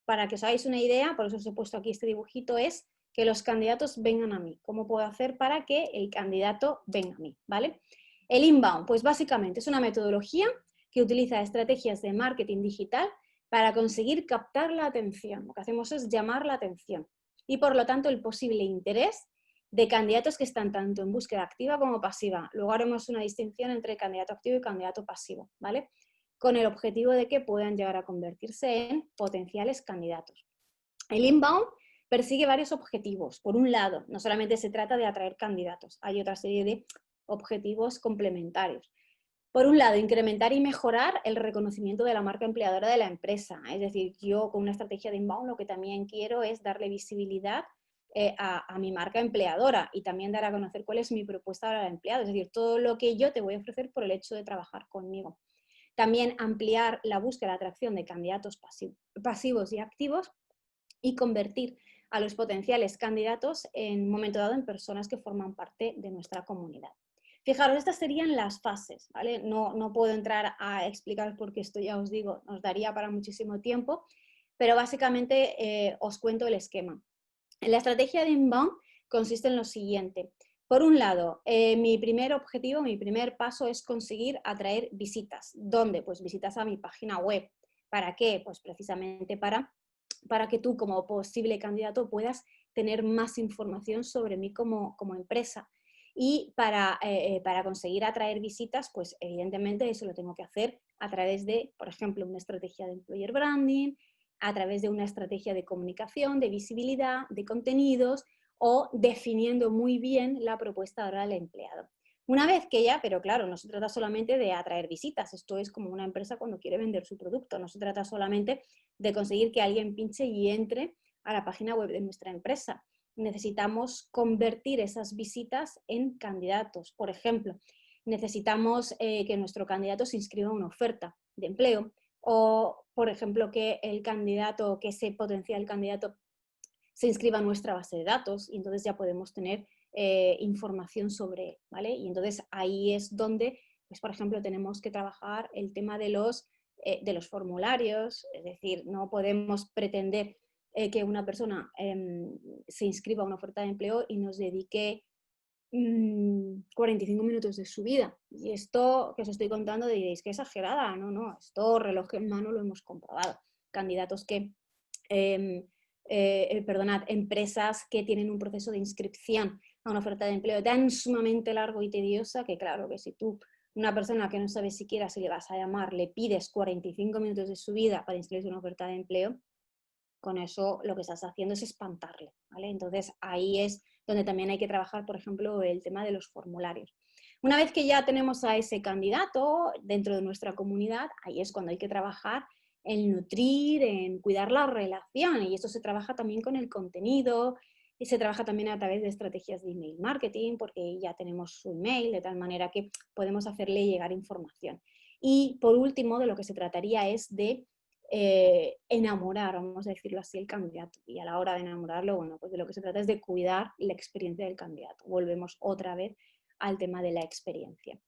para que os hagáis una idea, por eso os he puesto aquí este dibujito, es que los candidatos vengan a mí. ¿Cómo puedo hacer para que el candidato venga a mí? ¿Vale? El inbound, pues básicamente es una metodología que utiliza estrategias de marketing digital para conseguir captar la atención. Lo que hacemos es llamar la atención y por lo tanto el posible interés de candidatos que están tanto en búsqueda activa como pasiva. Luego haremos una distinción entre candidato activo y candidato pasivo, ¿vale? Con el objetivo de que puedan llegar a convertirse en potenciales candidatos. El inbound persigue varios objetivos. Por un lado, no solamente se trata de atraer candidatos, hay otra serie de objetivos complementarios. Por un lado, incrementar y mejorar el reconocimiento de la marca empleadora de la empresa. Es decir, yo con una estrategia de inbound lo que también quiero es darle visibilidad a mi marca empleadora y también dar a conocer cuál es mi propuesta para el empleado. Es decir, todo lo que yo te voy a ofrecer por el hecho de trabajar conmigo. También ampliar la búsqueda, la atracción de candidatos pasivos y activos y convertir a los potenciales candidatos en un momento dado en personas que forman parte de nuestra comunidad. Fijaros, estas serían las fases, ¿vale? No puedo entrar a explicar porque esto ya os digo, nos daría para muchísimo tiempo, pero básicamente os cuento el esquema. La estrategia de inbound consiste en lo siguiente. Por un lado, mi primer objetivo, mi primer paso es conseguir atraer visitas. ¿Dónde? Pues visitas a mi página web, ¿Para qué? Pues precisamente para que tú como posible candidato puedas tener más información sobre mí como empresa. Y para conseguir atraer visitas, pues evidentemente eso lo tengo que hacer a través de, por ejemplo, una estrategia de employer branding, a través de una estrategia de comunicación, de visibilidad, de contenidos o definiendo muy bien la propuesta ahora del empleado. Una vez que ya, pero claro, no se trata solamente de atraer visitas, esto es como una empresa cuando quiere vender su producto, no se trata solamente de conseguir que alguien pinche y entre a la página web de nuestra empresa. Necesitamos convertir esas visitas en candidatos. Por ejemplo, necesitamos que nuestro candidato se inscriba a una oferta de empleo o, por ejemplo, que el candidato, que ese potencial candidato se inscriba a nuestra base de datos y entonces ya podemos tener información sobre él, ¿vale? Y entonces ahí es donde, pues, por ejemplo, tenemos que trabajar el tema de los formularios, es decir, no podemos pretender que una persona se inscriba a una oferta de empleo y nos dedique 45 minutos de su vida. Y esto que os estoy contando diréis que exagerada, no, esto reloj en mano lo hemos comprobado. Candidatos que, perdonad, empresas que tienen un proceso de inscripción a una oferta de empleo tan sumamente largo y tediosa que claro que si tú, una persona que no sabe siquiera si le vas a llamar, le pides 45 minutos de su vida para inscribirse a una oferta de empleo, con eso lo que estás haciendo es espantarle, ¿vale? Entonces ahí es donde también hay que trabajar, por ejemplo, el tema de los formularios. Una vez que ya tenemos a ese candidato dentro de nuestra comunidad, ahí es cuando hay que trabajar en nutrir, en cuidar la relación, y esto se trabaja también con el contenido, y se trabaja también a través de estrategias de email marketing, porque ya tenemos su email, de tal manera que podemos hacerle llegar información. Y por último, de lo que se trataría es de enamorar, vamos a decirlo así, el candidato. Y a la hora de enamorarlo, bueno, pues de lo que se trata es de cuidar la experiencia del candidato. Volvemos otra vez al tema de la experiencia.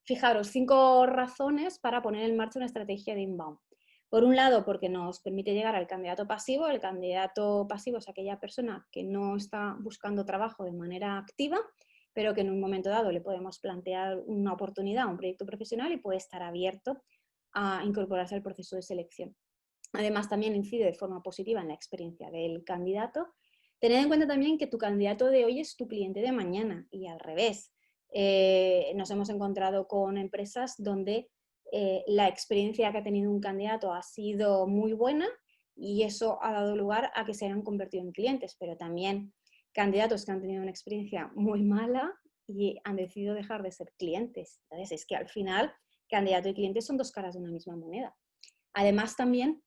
Fijaros, 5 razones para poner en marcha una estrategia de inbound. Por un lado, porque nos permite llegar al candidato pasivo. El candidato pasivo es aquella persona que no está buscando trabajo de manera activa, pero que en un momento dado le podemos plantear una oportunidad, un proyecto profesional y puede estar abierto a incorporarse al proceso de selección. Además, también incide de forma positiva en la experiencia del candidato. Tened en cuenta también que tu candidato de hoy es tu cliente de mañana y al revés. Nos hemos encontrado con empresas donde la experiencia que ha tenido un candidato ha sido muy buena y eso ha dado lugar a que se hayan convertido en clientes, pero también candidatos que han tenido una experiencia muy mala y han decidido dejar de ser clientes. Entonces, es que al final candidato y cliente son 2 caras de una misma moneda. Además, también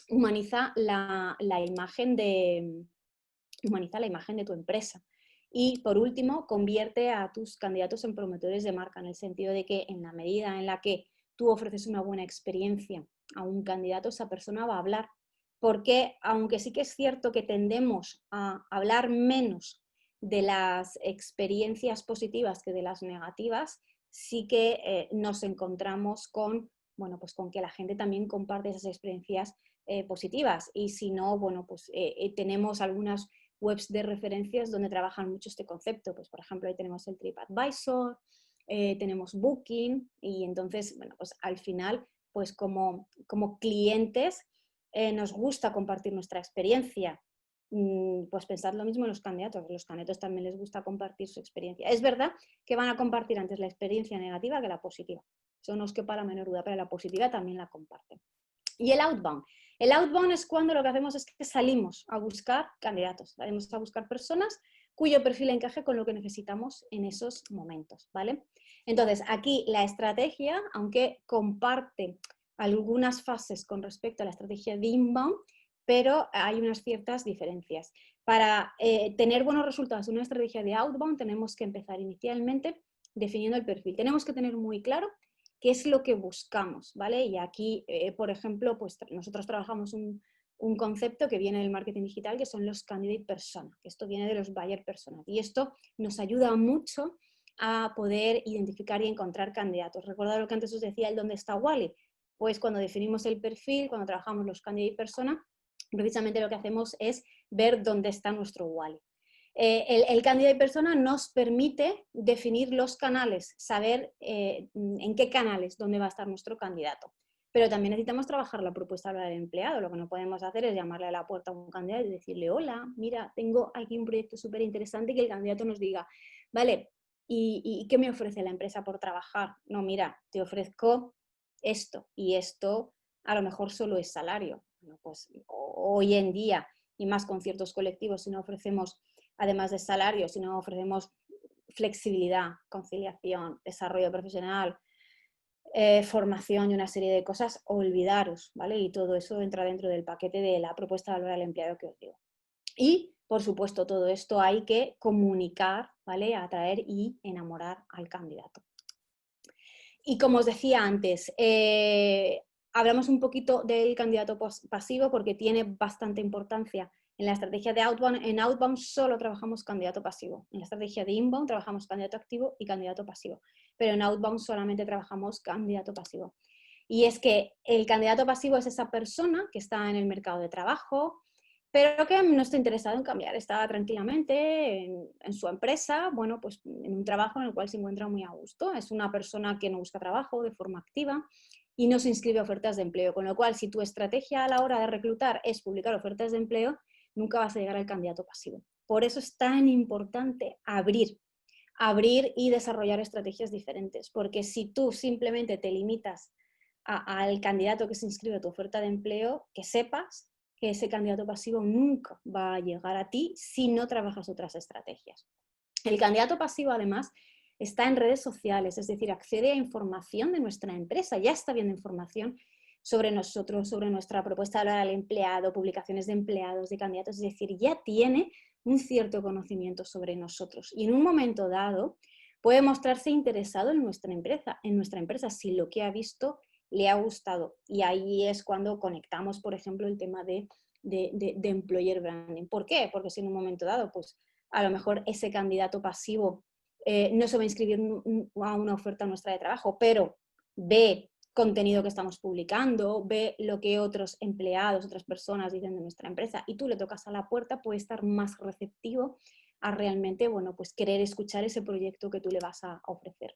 humaniza la imagen de tu empresa. Y por último, convierte a tus candidatos en promotores de marca, en el sentido de que en la medida en la que tú ofreces una buena experiencia a un candidato, esa persona va a hablar. Porque aunque sí que es cierto que tendemos a hablar menos de las experiencias positivas que de las negativas, sí que nos encontramos con, bueno, pues con que la gente también comparte esas experiencias positivas. Y si no, bueno, pues tenemos algunas webs de referencias donde trabajan mucho este concepto. Pues, por ejemplo, ahí tenemos el TripAdvisor, tenemos Booking, y entonces, bueno, pues al final, pues como clientes nos gusta compartir nuestra experiencia. Pues pensad lo mismo en los candidatos. A los candidatos también les gusta compartir su experiencia. Es verdad que van a compartir antes la experiencia negativa que la positiva. Eso no os quepa la menor duda, pero la positiva también la comparten. Y el outbound. El outbound es cuando lo que hacemos es que salimos a buscar candidatos, salimos a buscar personas cuyo perfil encaje con lo que necesitamos en esos momentos, ¿vale? Entonces, aquí la estrategia, aunque comparte algunas fases con respecto a la estrategia de inbound, pero hay unas ciertas diferencias. Para tener buenos resultados en una estrategia de outbound tenemos que empezar inicialmente definiendo el perfil. Tenemos que tener muy claro qué es lo que buscamos, ¿vale? Y aquí, por ejemplo, pues nosotros trabajamos un concepto que viene del marketing digital, que son los candidate persona, que esto viene de los buyer persona. Y esto nos ayuda mucho a poder identificar y encontrar candidatos. Recordad lo que antes os decía, el dónde está Wally. Pues cuando definimos el perfil, cuando trabajamos los candidate persona, precisamente lo que hacemos es ver dónde está nuestro Wally. El candidato persona nos permite definir los canales, saber en qué canales dónde va a estar nuestro candidato. pero también necesitamos trabajar la propuesta del empleado. Lo que no podemos hacer es llamarle a la puerta a un candidato y decirle, hola, mira, tengo aquí un proyecto súper interesante, y que el candidato nos diga, vale, ¿y qué me ofrece la empresa por trabajar? No, mira, te ofrezco esto, y esto a lo mejor solo es salario. Bueno, pues hoy en día, y más con ciertos colectivos, si no ofrecemos, además de salario, si no ofrecemos flexibilidad, conciliación, desarrollo profesional, formación y una serie de cosas, olvidaros, ¿vale? Y todo eso entra dentro del paquete de la propuesta de valor al empleado que os digo. Y, por supuesto, todo esto hay que comunicar, ¿vale? Atraer y enamorar al candidato. Y como os decía antes, hablamos un poquito del candidato pasivo porque tiene bastante importancia. En la estrategia de Outbound, en Outbound solo trabajamos candidato pasivo. En la estrategia de Inbound trabajamos candidato activo y candidato pasivo. Pero en Outbound solamente trabajamos candidato pasivo. Y es que el candidato pasivo es esa persona que está en el mercado de trabajo, pero que no está interesado en cambiar, está tranquilamente en su empresa, bueno, pues en un trabajo en el cual se encuentra muy a gusto. Es una persona que no busca trabajo de forma activa y no se inscribe a ofertas de empleo, con lo cual si tu estrategia a la hora de reclutar es publicar ofertas de empleo, nunca vas a llegar al candidato pasivo. Por eso es tan importante abrir y desarrollar estrategias diferentes, porque si tú simplemente te limitas al candidato que se inscribe a tu oferta de empleo, que sepas que ese candidato pasivo nunca va a llegar a ti si no trabajas otras estrategias. El candidato pasivo, además, está en redes sociales, es decir, accede a información de nuestra empresa, ya está viendo información sobre nosotros, sobre nuestra propuesta de valor al empleado, publicaciones de empleados, de candidatos, es decir, ya tiene un cierto conocimiento sobre nosotros y en un momento dado puede mostrarse interesado en nuestra empresa si lo que ha visto le ha gustado. Y ahí es cuando conectamos, por ejemplo, el tema de employer branding. ¿Por qué? Porque si en un momento dado, pues a lo mejor ese candidato pasivo no se va a inscribir a una oferta nuestra de trabajo, pero ve contenido que estamos publicando, ve lo que otros empleados, otras personas dicen de nuestra empresa y tú le tocas a la puerta, puede estar más receptivo a realmente, bueno, pues querer escuchar ese proyecto que tú le vas a ofrecer.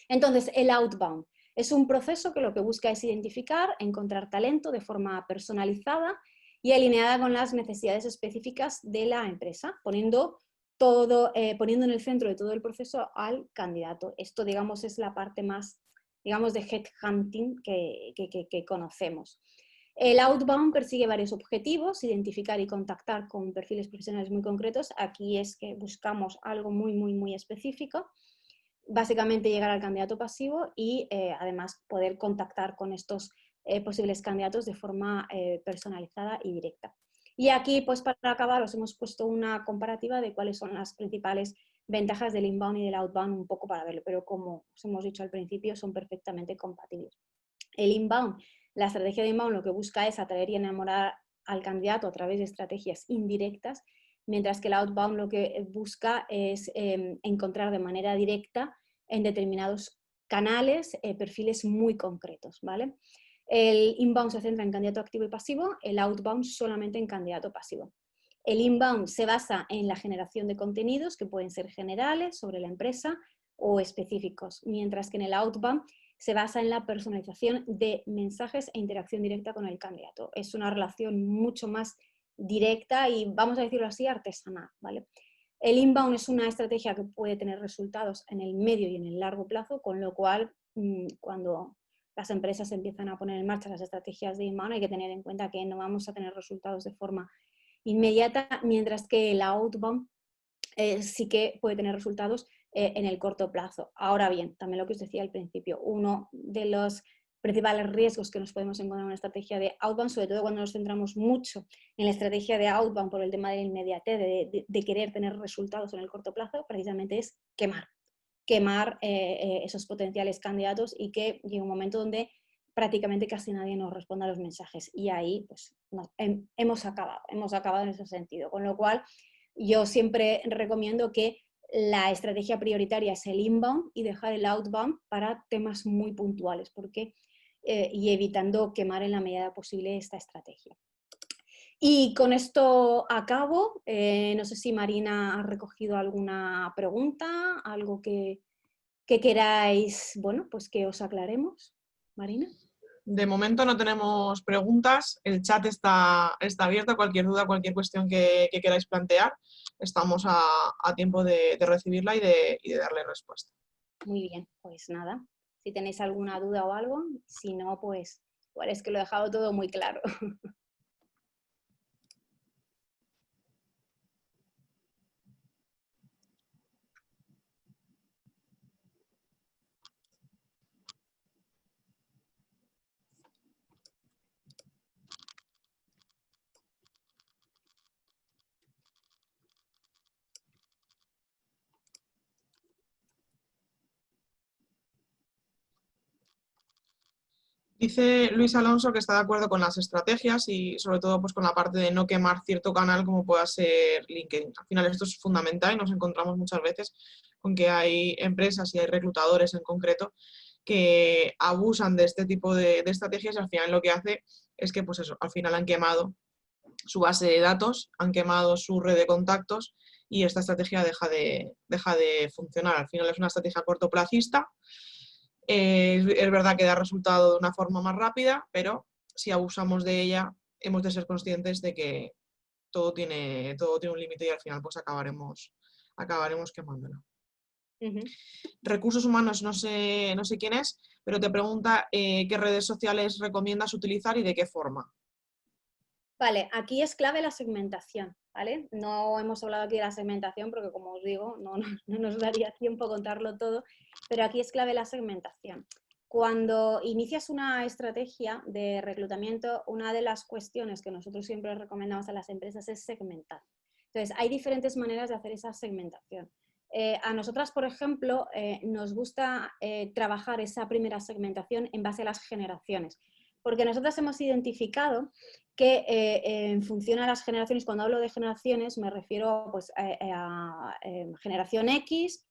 Entonces, el outbound es un proceso que lo que busca es identificar, encontrar talento de forma personalizada y alineada con las necesidades específicas de la empresa, poniendo en el centro de todo el proceso al candidato. Esto, digamos, es la parte más, digamos, de headhunting que conocemos. El outbound persigue varios objetivos, identificar y contactar con perfiles profesionales muy concretos. Aquí es que buscamos algo muy, muy, muy específico. Básicamente llegar al candidato pasivo y además poder contactar con estos posibles candidatos de forma personalizada y directa. Y aquí, pues para acabar, os hemos puesto una comparativa de cuáles son las principales ventajas del inbound y del outbound, un poco para verlo, pero como os hemos dicho al principio, son perfectamente compatibles. El inbound, la estrategia de inbound lo que busca es atraer y enamorar al candidato a través de estrategias indirectas, mientras que el outbound lo que busca es encontrar de manera directa en determinados canales perfiles muy concretos, ¿vale? El inbound se centra en candidato activo y pasivo, el outbound solamente en candidato pasivo. El inbound se basa en la generación de contenidos que pueden ser generales sobre la empresa o específicos, mientras que en el outbound se basa en la personalización de mensajes e interacción directa con el candidato. Es una relación mucho más directa y, vamos a decirlo así, artesanal, ¿vale? El inbound es una estrategia que puede tener resultados en el medio y en el largo plazo, con lo cual, cuando las empresas empiezan a poner en marcha las estrategias de inbound, hay que tener en cuenta que no vamos a tener resultados de forma inmediata, mientras que el outbound sí que puede tener resultados en el corto plazo. Ahora bien, también lo que os decía al principio, uno de los principales riesgos que nos podemos encontrar en una estrategia de outbound, sobre todo cuando nos centramos mucho en la estrategia de outbound por el tema de la inmediatez, de querer tener resultados en el corto plazo, precisamente es quemar esos potenciales candidatos y que llegue un momento donde prácticamente casi nadie nos responda a los mensajes. Y ahí pues, hemos acabado en ese sentido. Con lo cual, yo siempre recomiendo que la estrategia prioritaria es el inbound y dejar el outbound para temas muy puntuales y evitando quemar en la medida posible esta estrategia. Y con esto acabo. No sé si Marina ha recogido alguna pregunta, algo que queráis, bueno, pues que os aclaremos. Marina. De momento no tenemos preguntas, el chat está abierto, cualquier duda, cualquier cuestión que queráis plantear, estamos a tiempo de recibirla y de darle respuesta. Muy bien, pues nada, si tenéis alguna duda o algo, si no, pues es que lo he dejado todo muy claro. Dice Luis Alonso que está de acuerdo con las estrategias y sobre todo pues, con la parte de no quemar cierto canal como pueda ser LinkedIn. Al final esto es fundamental y nos encontramos muchas veces con que hay empresas y hay reclutadores en concreto que abusan de este tipo de estrategias y al final lo que hace es que pues eso, al final han quemado su base de datos, han quemado su red de contactos y esta estrategia deja de funcionar. Al final es una estrategia cortoplacista. Es verdad que da resultado de una forma más rápida, pero si abusamos de ella, hemos de ser conscientes de que todo tiene un límite y al final pues acabaremos quemándola. Recursos humanos, no sé quién es, pero te pregunta qué redes sociales recomiendas utilizar y de qué forma. Vale, aquí es clave la segmentación, ¿vale? No hemos hablado aquí de la segmentación porque, como os digo, no nos daría tiempo contarlo todo, pero aquí es clave la segmentación. Cuando inicias una estrategia de reclutamiento, una de las cuestiones que nosotros siempre recomendamos a las empresas es segmentar. Entonces, hay diferentes maneras de hacer esa segmentación. A nosotras, por ejemplo, nos gusta trabajar esa primera segmentación en base a las generaciones, porque nosotras hemos identificado que en función a las generaciones, cuando hablo de generaciones me refiero pues, a generación X,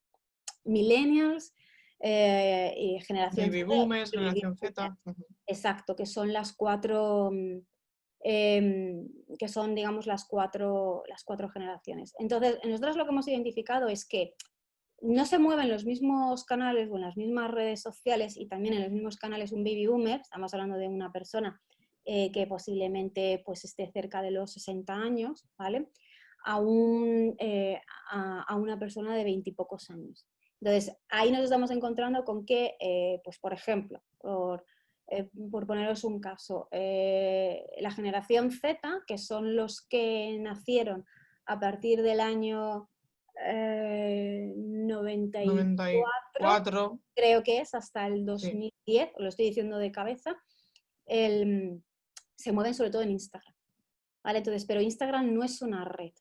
millennials y generación Baby Z. boomers, generación Z. Exacto, que son las cuatro, que son, digamos, las cuatro generaciones. Entonces, nosotros lo que hemos identificado es que no se mueven los mismos canales o en las mismas redes sociales y también en los mismos canales un baby boomer, estamos hablando de una persona que posiblemente pues, esté cerca de los 60 años, ¿vale? A una persona de 20 y pocos años. Entonces, ahí nos estamos encontrando con que, pues, por ejemplo, por poneros un caso, la generación Z, que son los que nacieron a partir del año 94, creo que es, hasta el 2010, sí. Lo estoy diciendo de cabeza, se mueven sobre todo en Instagram, ¿vale? Entonces, pero Instagram no es una red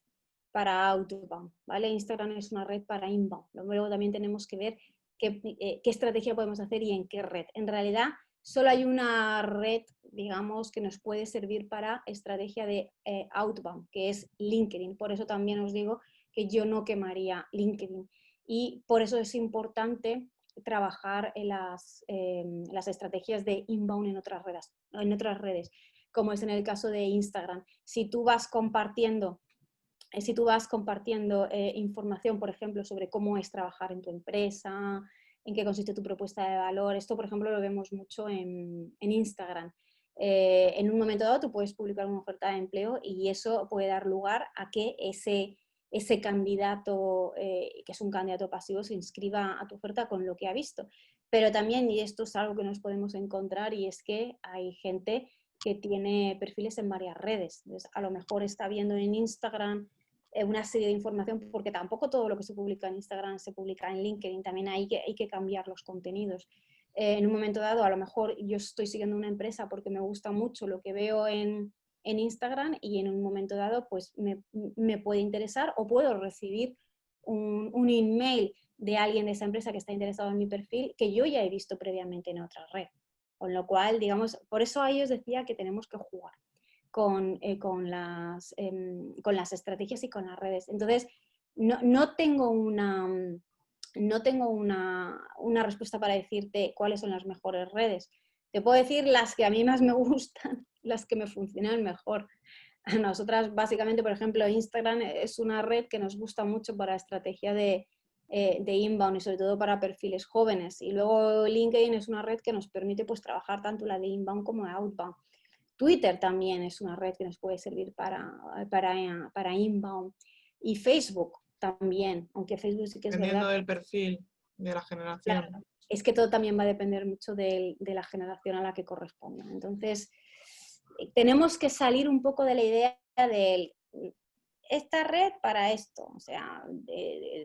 para outbound, ¿vale? Instagram es una red para inbound. Luego también tenemos que ver qué estrategia podemos hacer y en qué red. En realidad, solo hay una red, digamos, que nos puede servir para estrategia de outbound, que es LinkedIn. Por eso también os digo que yo no quemaría LinkedIn. Y por eso es importante trabajar en las estrategias de inbound en otras redes, como es en el caso de Instagram. Si tú vas compartiendo información, por ejemplo, sobre cómo es trabajar en tu empresa, en qué consiste tu propuesta de valor, esto, por ejemplo, lo vemos mucho en Instagram. En un momento dado tú puedes publicar una oferta de empleo y eso puede dar lugar a que ese candidato, que es un candidato pasivo, se inscriba a tu oferta con lo que ha visto. Pero también, y esto es algo que nos podemos encontrar, y es que hay gente que tiene perfiles en varias redes. Entonces, a lo mejor está viendo en Instagram una serie de información, porque tampoco todo lo que se publica en Instagram se publica en LinkedIn, también hay que cambiar los contenidos. En un momento dado, a lo mejor yo estoy siguiendo una empresa porque me gusta mucho lo que veo en Instagram y en un momento dado pues me puede interesar o puedo recibir un email de alguien de esa empresa que está interesado en mi perfil que yo ya he visto previamente en otra red. Con lo cual, digamos, por eso ahí os decía que tenemos que jugar con las estrategias y con las redes. Entonces, no tengo una respuesta para decirte cuáles son las mejores redes. Te puedo decir las que a mí más me gustan, las que me funcionan mejor. A nosotras, básicamente, por ejemplo, Instagram es una red que nos gusta mucho para estrategia de de inbound y sobre todo para perfiles jóvenes. Y luego LinkedIn es una red que nos permite pues trabajar tanto la de inbound como de outbound. Twitter también es una red que nos puede servir para inbound. Y Facebook también, aunque Facebook sí que es Dependiendo verdad. del perfil de la Claro, generación. es que todo también va a depender mucho de la generación a la que corresponda. Entonces, tenemos que salir un poco de la idea de esta red para esto. O sea,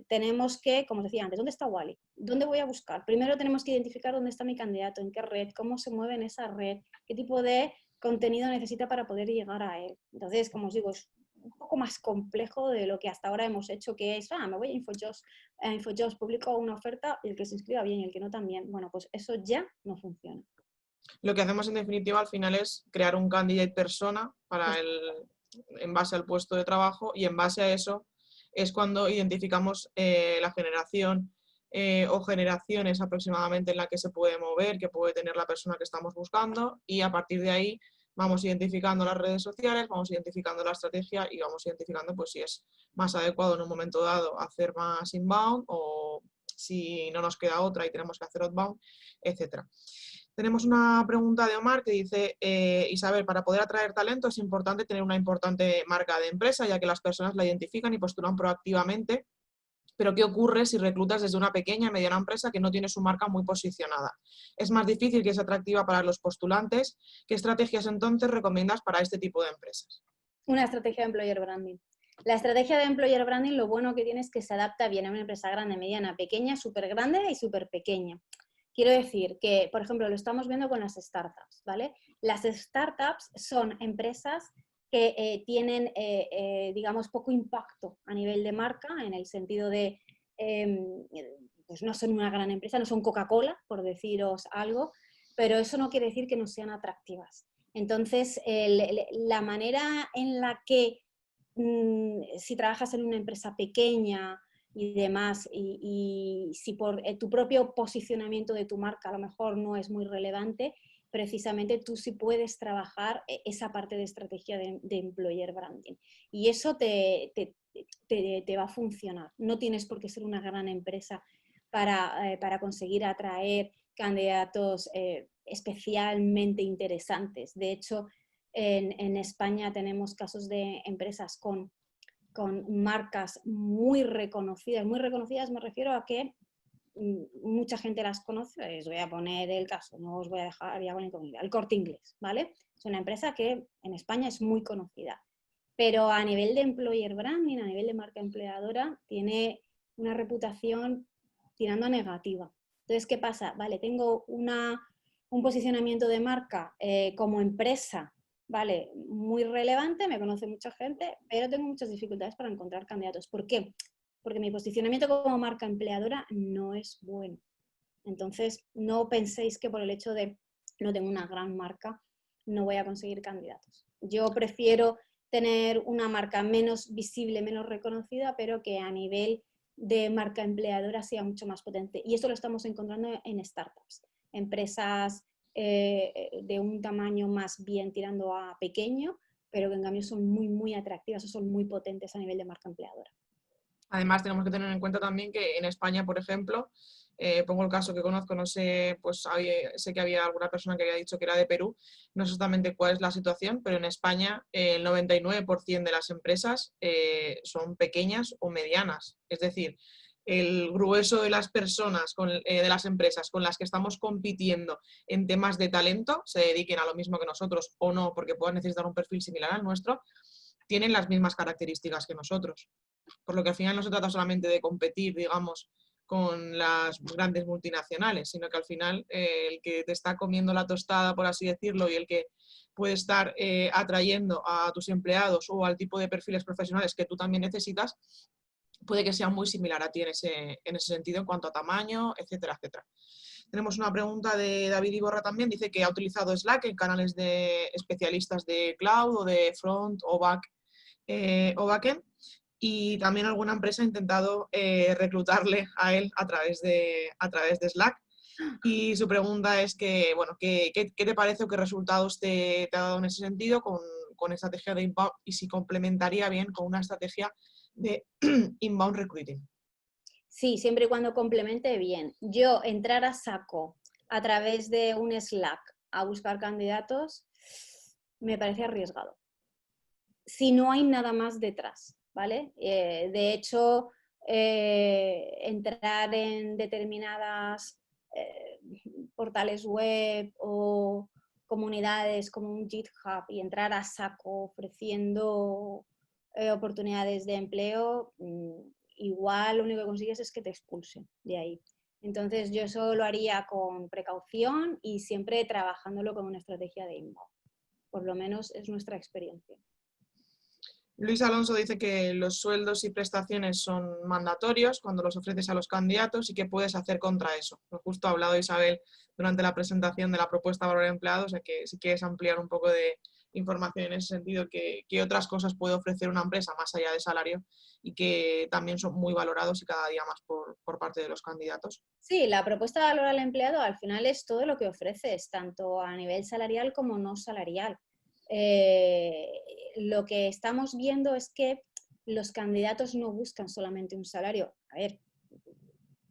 tenemos que, como os decía antes, ¿dónde está Wally? ¿Dónde voy a buscar? Primero tenemos que identificar dónde está mi candidato, en qué red, cómo se mueve en esa red, qué tipo de contenido necesita para poder llegar a él. Entonces, como os digo, es un poco más complejo de lo que hasta ahora hemos hecho, que es, me voy a InfoJobs, publico una oferta, y el que se inscriba bien y el que no también. Bueno, pues eso ya no funciona. Lo que hacemos en definitiva al final es crear un candidate persona en base al puesto de trabajo, y en base a eso es cuando identificamos la generación o generaciones aproximadamente en la que se puede mover, que puede tener la persona que estamos buscando, y a partir de ahí vamos identificando las redes sociales, vamos identificando la estrategia y vamos identificando pues si es más adecuado en un momento dado hacer más inbound o si no nos queda otra y tenemos que hacer outbound, etcétera. Tenemos una pregunta de Omar que dice, Isabel, para poder atraer talento es importante tener una importante marca de empresa, ya que las personas la identifican y postulan proactivamente, pero ¿qué ocurre si reclutas desde una pequeña y mediana empresa que no tiene su marca muy posicionada? Es más difícil que sea atractiva para los postulantes. ¿Qué estrategias entonces recomiendas para este tipo de empresas? Una estrategia de employer branding. La estrategia de employer branding, lo bueno que tiene es que se adapta bien a una empresa grande, mediana, pequeña, súper grande y súper pequeña. Quiero decir que, por ejemplo, lo estamos viendo con las startups, ¿vale? Las startups son empresas que tienen, digamos, poco impacto a nivel de marca, en el sentido de, pues no son una gran empresa, no son Coca-Cola, por deciros algo, pero eso no quiere decir que no sean atractivas. Entonces, la manera en la que si trabajas en una empresa pequeña y demás, y si por tu propio posicionamiento de tu marca a lo mejor no es muy relevante, precisamente tú sí puedes trabajar esa parte de estrategia de employer branding. Y eso te va a funcionar. No tienes por qué ser una gran empresa para conseguir atraer candidatos especialmente interesantes. De hecho, en España tenemos casos de empresas con marcas muy reconocidas me refiero a que mucha gente las conoce. Les voy a poner el caso, no os voy a dejar ya con incomodidad. El Corte Inglés, ¿vale? Es una empresa que en España es muy conocida, pero a nivel de employer branding, a nivel de marca empleadora, tiene una reputación tirando a negativa. Entonces, ¿qué pasa? Vale, tengo un posicionamiento de marca como empresa, vale, muy relevante, me conoce mucha gente, pero tengo muchas dificultades para encontrar candidatos. ¿Por qué? Porque mi posicionamiento como marca empleadora no es bueno. Entonces, no penséis que por el hecho de no tengo una gran marca, no voy a conseguir candidatos. Yo prefiero tener una marca menos visible, menos reconocida, pero que a nivel de marca empleadora sea mucho más potente. Y esto lo estamos encontrando en startups, empresas de un tamaño más bien tirando a pequeño, pero que en cambio son muy, muy atractivas o son muy potentes a nivel de marca empleadora. Además, tenemos que tener en cuenta también que en España, por ejemplo, pongo el caso que conozco, no sé, pues sé que había alguna persona que había dicho que era de Perú, no sé exactamente cuál es la situación, pero en España el 99% de las empresas son pequeñas o medianas. Es decir, el grueso de las personas, de las empresas con las que estamos compitiendo en temas de talento, se dediquen a lo mismo que nosotros o no, porque puedan necesitar un perfil similar al nuestro, tienen las mismas características que nosotros. Por lo que al final no se trata solamente de competir, digamos, con las grandes multinacionales, sino que al final el que te está comiendo la tostada, por así decirlo, y el que puede estar atrayendo a tus empleados o al tipo de perfiles profesionales que tú también necesitas, puede que sea muy similar a ti en ese sentido en cuanto a tamaño, etcétera, etcétera. Tenemos una pregunta de David Iborra también, dice que ha utilizado Slack en canales de especialistas de cloud o de front o backend, y también alguna empresa ha intentado reclutarle a él a través de Slack. Y su pregunta es que, bueno, ¿qué te parece o qué resultados te ha dado en ese sentido con estrategia de inbound, y si complementaría bien con una estrategia de inbound recruiting? Sí, siempre y cuando complemente bien. Yo entrar a saco a través de un Slack a buscar candidatos me parece arriesgado. Si no hay nada más detrás, ¿vale? De hecho, entrar en determinadas portales web o comunidades como un GitHub y entrar a saco ofreciendo oportunidades de empleo, igual lo único que consigues es que te expulsen de ahí. Entonces yo eso lo haría con precaución y siempre trabajándolo con una estrategia de inbound. Por lo menos es nuestra experiencia. Luis Alonso dice que los sueldos y prestaciones son mandatorios cuando los ofreces a los candidatos y qué puedes hacer contra eso. Justo ha hablado Isabel durante la presentación de la propuesta de valor empleado, o sea que si quieres ampliar un poco de información en ese sentido, qué otras cosas puede ofrecer una empresa más allá de salario y que también son muy valorados y cada día más por parte de los candidatos. Sí, la propuesta de valor al empleado al final es todo lo que ofreces, tanto a nivel salarial como no salarial. Lo que estamos viendo es que los candidatos no buscan solamente un salario. A ver,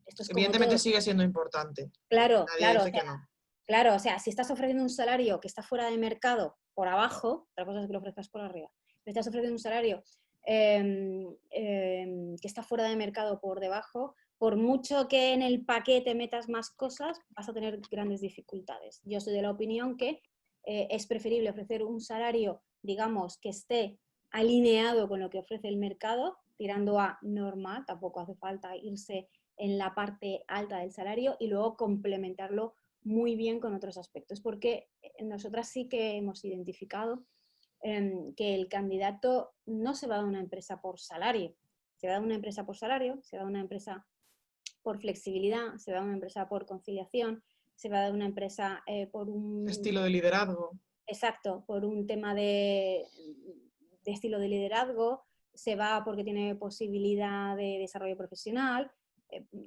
esto es como Evidentemente todo. sigue siendo importante. Claro, Nadie claro, o dice sea, que no. claro, o sea, si estás ofreciendo un salario que está fuera de mercado por abajo, otra cosa es que lo ofrezcas por arriba. Si estás ofreciendo un salario que está fuera de mercado por debajo, por mucho que en el paquete metas más cosas, vas a tener grandes dificultades. Yo soy de la opinión que es preferible ofrecer un salario, digamos, que esté alineado con lo que ofrece el mercado, tirando a normal, tampoco hace falta irse en la parte alta del salario y luego complementarlo muy bien con otros aspectos, porque nosotras sí que hemos identificado que el candidato no se va a una empresa por salario, se va a una empresa por salario, se va a una empresa por flexibilidad, se va a una empresa por conciliación, se va a una empresa por un... Estilo de liderazgo. Exacto, por un tema de estilo de liderazgo, se va porque tiene posibilidad de desarrollo profesional.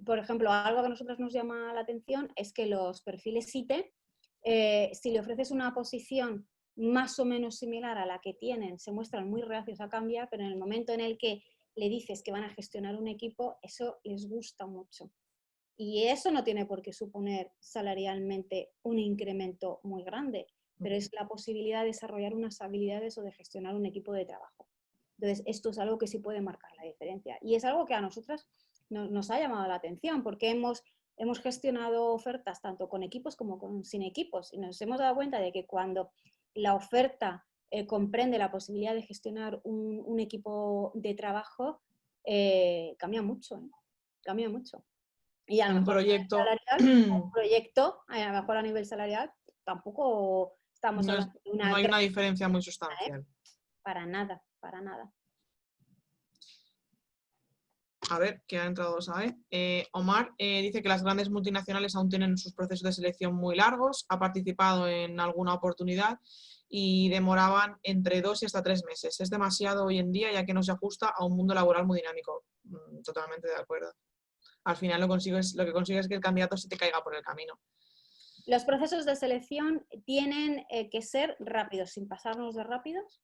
Por ejemplo, algo que a nosotros nos llama la atención es que los perfiles ITE, si le ofreces una posición más o menos similar a la que tienen, se muestran muy reacios a cambiar, pero en el momento en el que le dices que van a gestionar un equipo, eso les gusta mucho. Y eso no tiene por qué suponer salarialmente un incremento muy grande, pero es la posibilidad de desarrollar unas habilidades o de gestionar un equipo de trabajo. Entonces, esto es algo que sí puede marcar la diferencia. Y es algo que a nosotras nos ha llamado la atención, porque hemos gestionado ofertas tanto con equipos como sin equipos. Y nos hemos dado cuenta de que cuando la oferta comprende la posibilidad de gestionar un equipo de trabajo, cambia mucho, ¿eh? Cambia mucho. Y a lo Un mejor proyecto un proyecto, a lo mejor a nivel salarial, tampoco estamos no, hablando de una no hay gran... una diferencia muy ¿eh? sustancial. Para nada, para nada. A ver, que ha entrado, ¿sabe? Omar dice que las grandes multinacionales aún tienen sus procesos de selección muy largos, ha participado en alguna oportunidad y demoraban entre 2 y hasta 3 meses. Es demasiado hoy en día ya que no se ajusta a un mundo laboral muy dinámico. Totalmente de acuerdo. Al final lo que consigues es que el candidato se te caiga por el camino. Los procesos de selección tienen que ser rápidos, sin pasarnos de rápidos,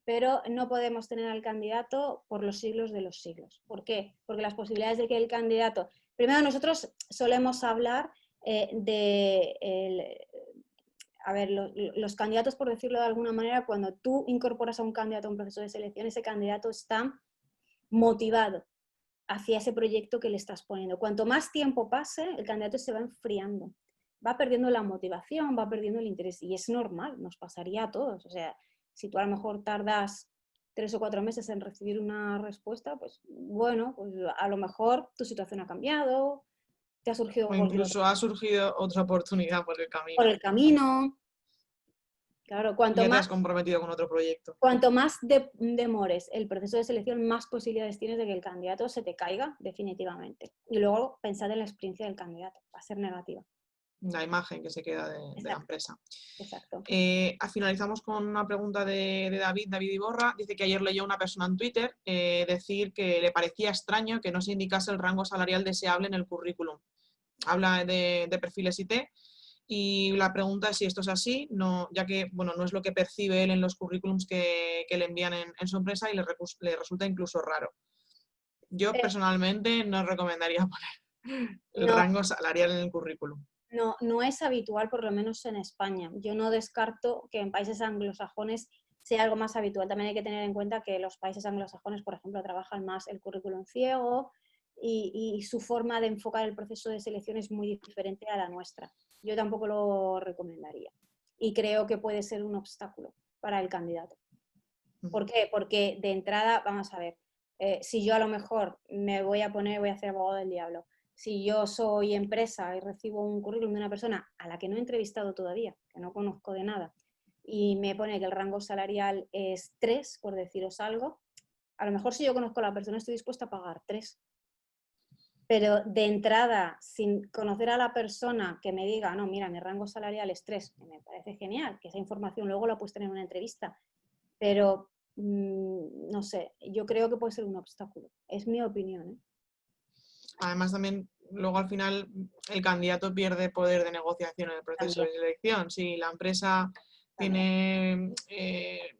pero no podemos tener al candidato por los siglos de los siglos. ¿Por qué? Porque las posibilidades de que el candidato... Primero, nosotros solemos hablar a ver, los candidatos, por decirlo de alguna manera, cuando tú incorporas a un candidato a un proceso de selección, ese candidato está motivado hacia ese proyecto que le estás poniendo. Cuanto más tiempo pase, el candidato se va enfriando, va perdiendo la motivación, va perdiendo el interés, y es normal, nos pasaría a todos. O sea, si tú a lo mejor tardas 3 o 4 meses en recibir una respuesta, pues bueno, pues a lo mejor tu situación ha cambiado, te ha surgido O cualquier incluso otra ha surgido otra oportunidad por el por camino el camino. Claro, y ya te has comprometido con otro proyecto. cuanto más demores el proceso de selección, más posibilidades tienes de que el candidato se te caiga definitivamente. Y luego pensad en la experiencia del candidato, va a ser negativa. La imagen que se queda de la empresa. Exacto. Finalizamos con una pregunta de David Iborra. Dice que ayer leyó una persona en Twitter decir que le parecía extraño que no se indicase el rango salarial deseable en el currículum. Habla de perfiles IT y la pregunta es si esto es así, no, ya que bueno, no es lo que percibe él en los currículums que le envían en su empresa y le resulta incluso raro. Yo Pero personalmente no recomendaría poner el no, rango salarial en el currículum. no es habitual, por lo menos en España. Yo no descarto que en países anglosajones sea algo más habitual. También hay que tener en cuenta que los países anglosajones, por ejemplo, trabajan más el currículum ciego y su forma de enfocar el proceso de selección es muy diferente a la nuestra. Yo tampoco lo recomendaría. Y creo que puede ser un obstáculo para el candidato. ¿Por qué? Porque de entrada, vamos a ver, si yo a lo mejor voy a hacer abogado del diablo, si yo soy empresa y recibo un currículum de una persona a la que no he entrevistado todavía, que no conozco de nada, y me pone que el rango salarial es 3, por deciros algo, a lo mejor si yo conozco a la persona estoy dispuesta a pagar 3. Pero de entrada, sin conocer a la persona que me diga, no, mira, mi rango salarial es 3, que me parece genial, que esa información luego la puedes tener en una entrevista, pero no sé, yo creo que puede ser un obstáculo. Es mi opinión, ¿eh? Además, también luego al final el candidato pierde poder de negociación en el proceso También, de selección. Si la empresa también.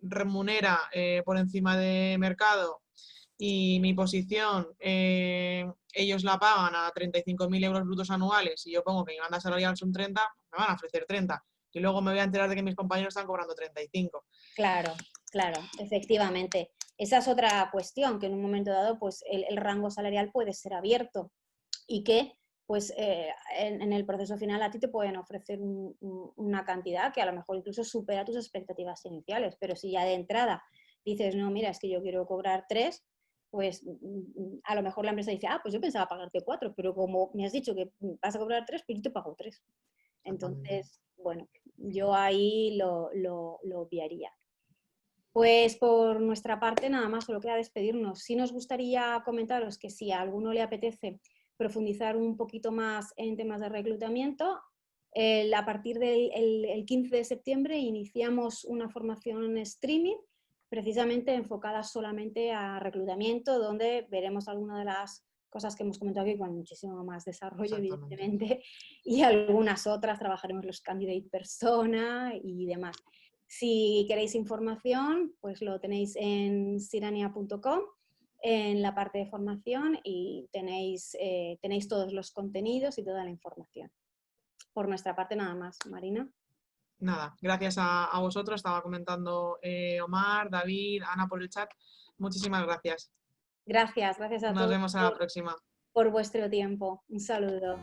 remunera por encima de mercado y mi posición ellos la pagan a 35.000 euros brutos anuales y yo pongo que mi banda salarial son 30, me van a ofrecer 30. Y luego me voy a enterar de que mis compañeros están cobrando 35. Claro, claro, efectivamente. Esa es otra cuestión, que en un momento dado pues el rango salarial puede ser abierto y que pues en el proceso final a ti te pueden ofrecer una cantidad que a lo mejor incluso supera tus expectativas iniciales, pero si ya de entrada dices, no, mira, es que yo quiero cobrar 3, pues a lo mejor la empresa dice, ah, pues yo pensaba pagarte 4, pero como me has dicho que vas a cobrar 3, pues yo te pago 3. Exactamente. Entonces, bueno, yo ahí lo obviaría. Pues por nuestra parte nada más, solo queda despedirnos. Sí nos gustaría comentaros que si a alguno le apetece profundizar un poquito más en temas de reclutamiento, a partir del el 15 de septiembre iniciamos una formación en streaming precisamente enfocada solamente a reclutamiento, donde veremos algunas de las cosas que hemos comentado aquí con muchísimo más desarrollo, Exactamente. evidentemente, y algunas otras, trabajaremos los candidate persona y demás. Si queréis información, pues lo tenéis en sirania.com, en la parte de formación y tenéis todos los contenidos y toda la información. Por nuestra parte nada más, Marina. Nada, gracias a vosotros. Estaba comentando Omar, David, Ana por el chat. Muchísimas gracias. Gracias a Nos todos vemos a la próxima. por vuestro tiempo. Un saludo.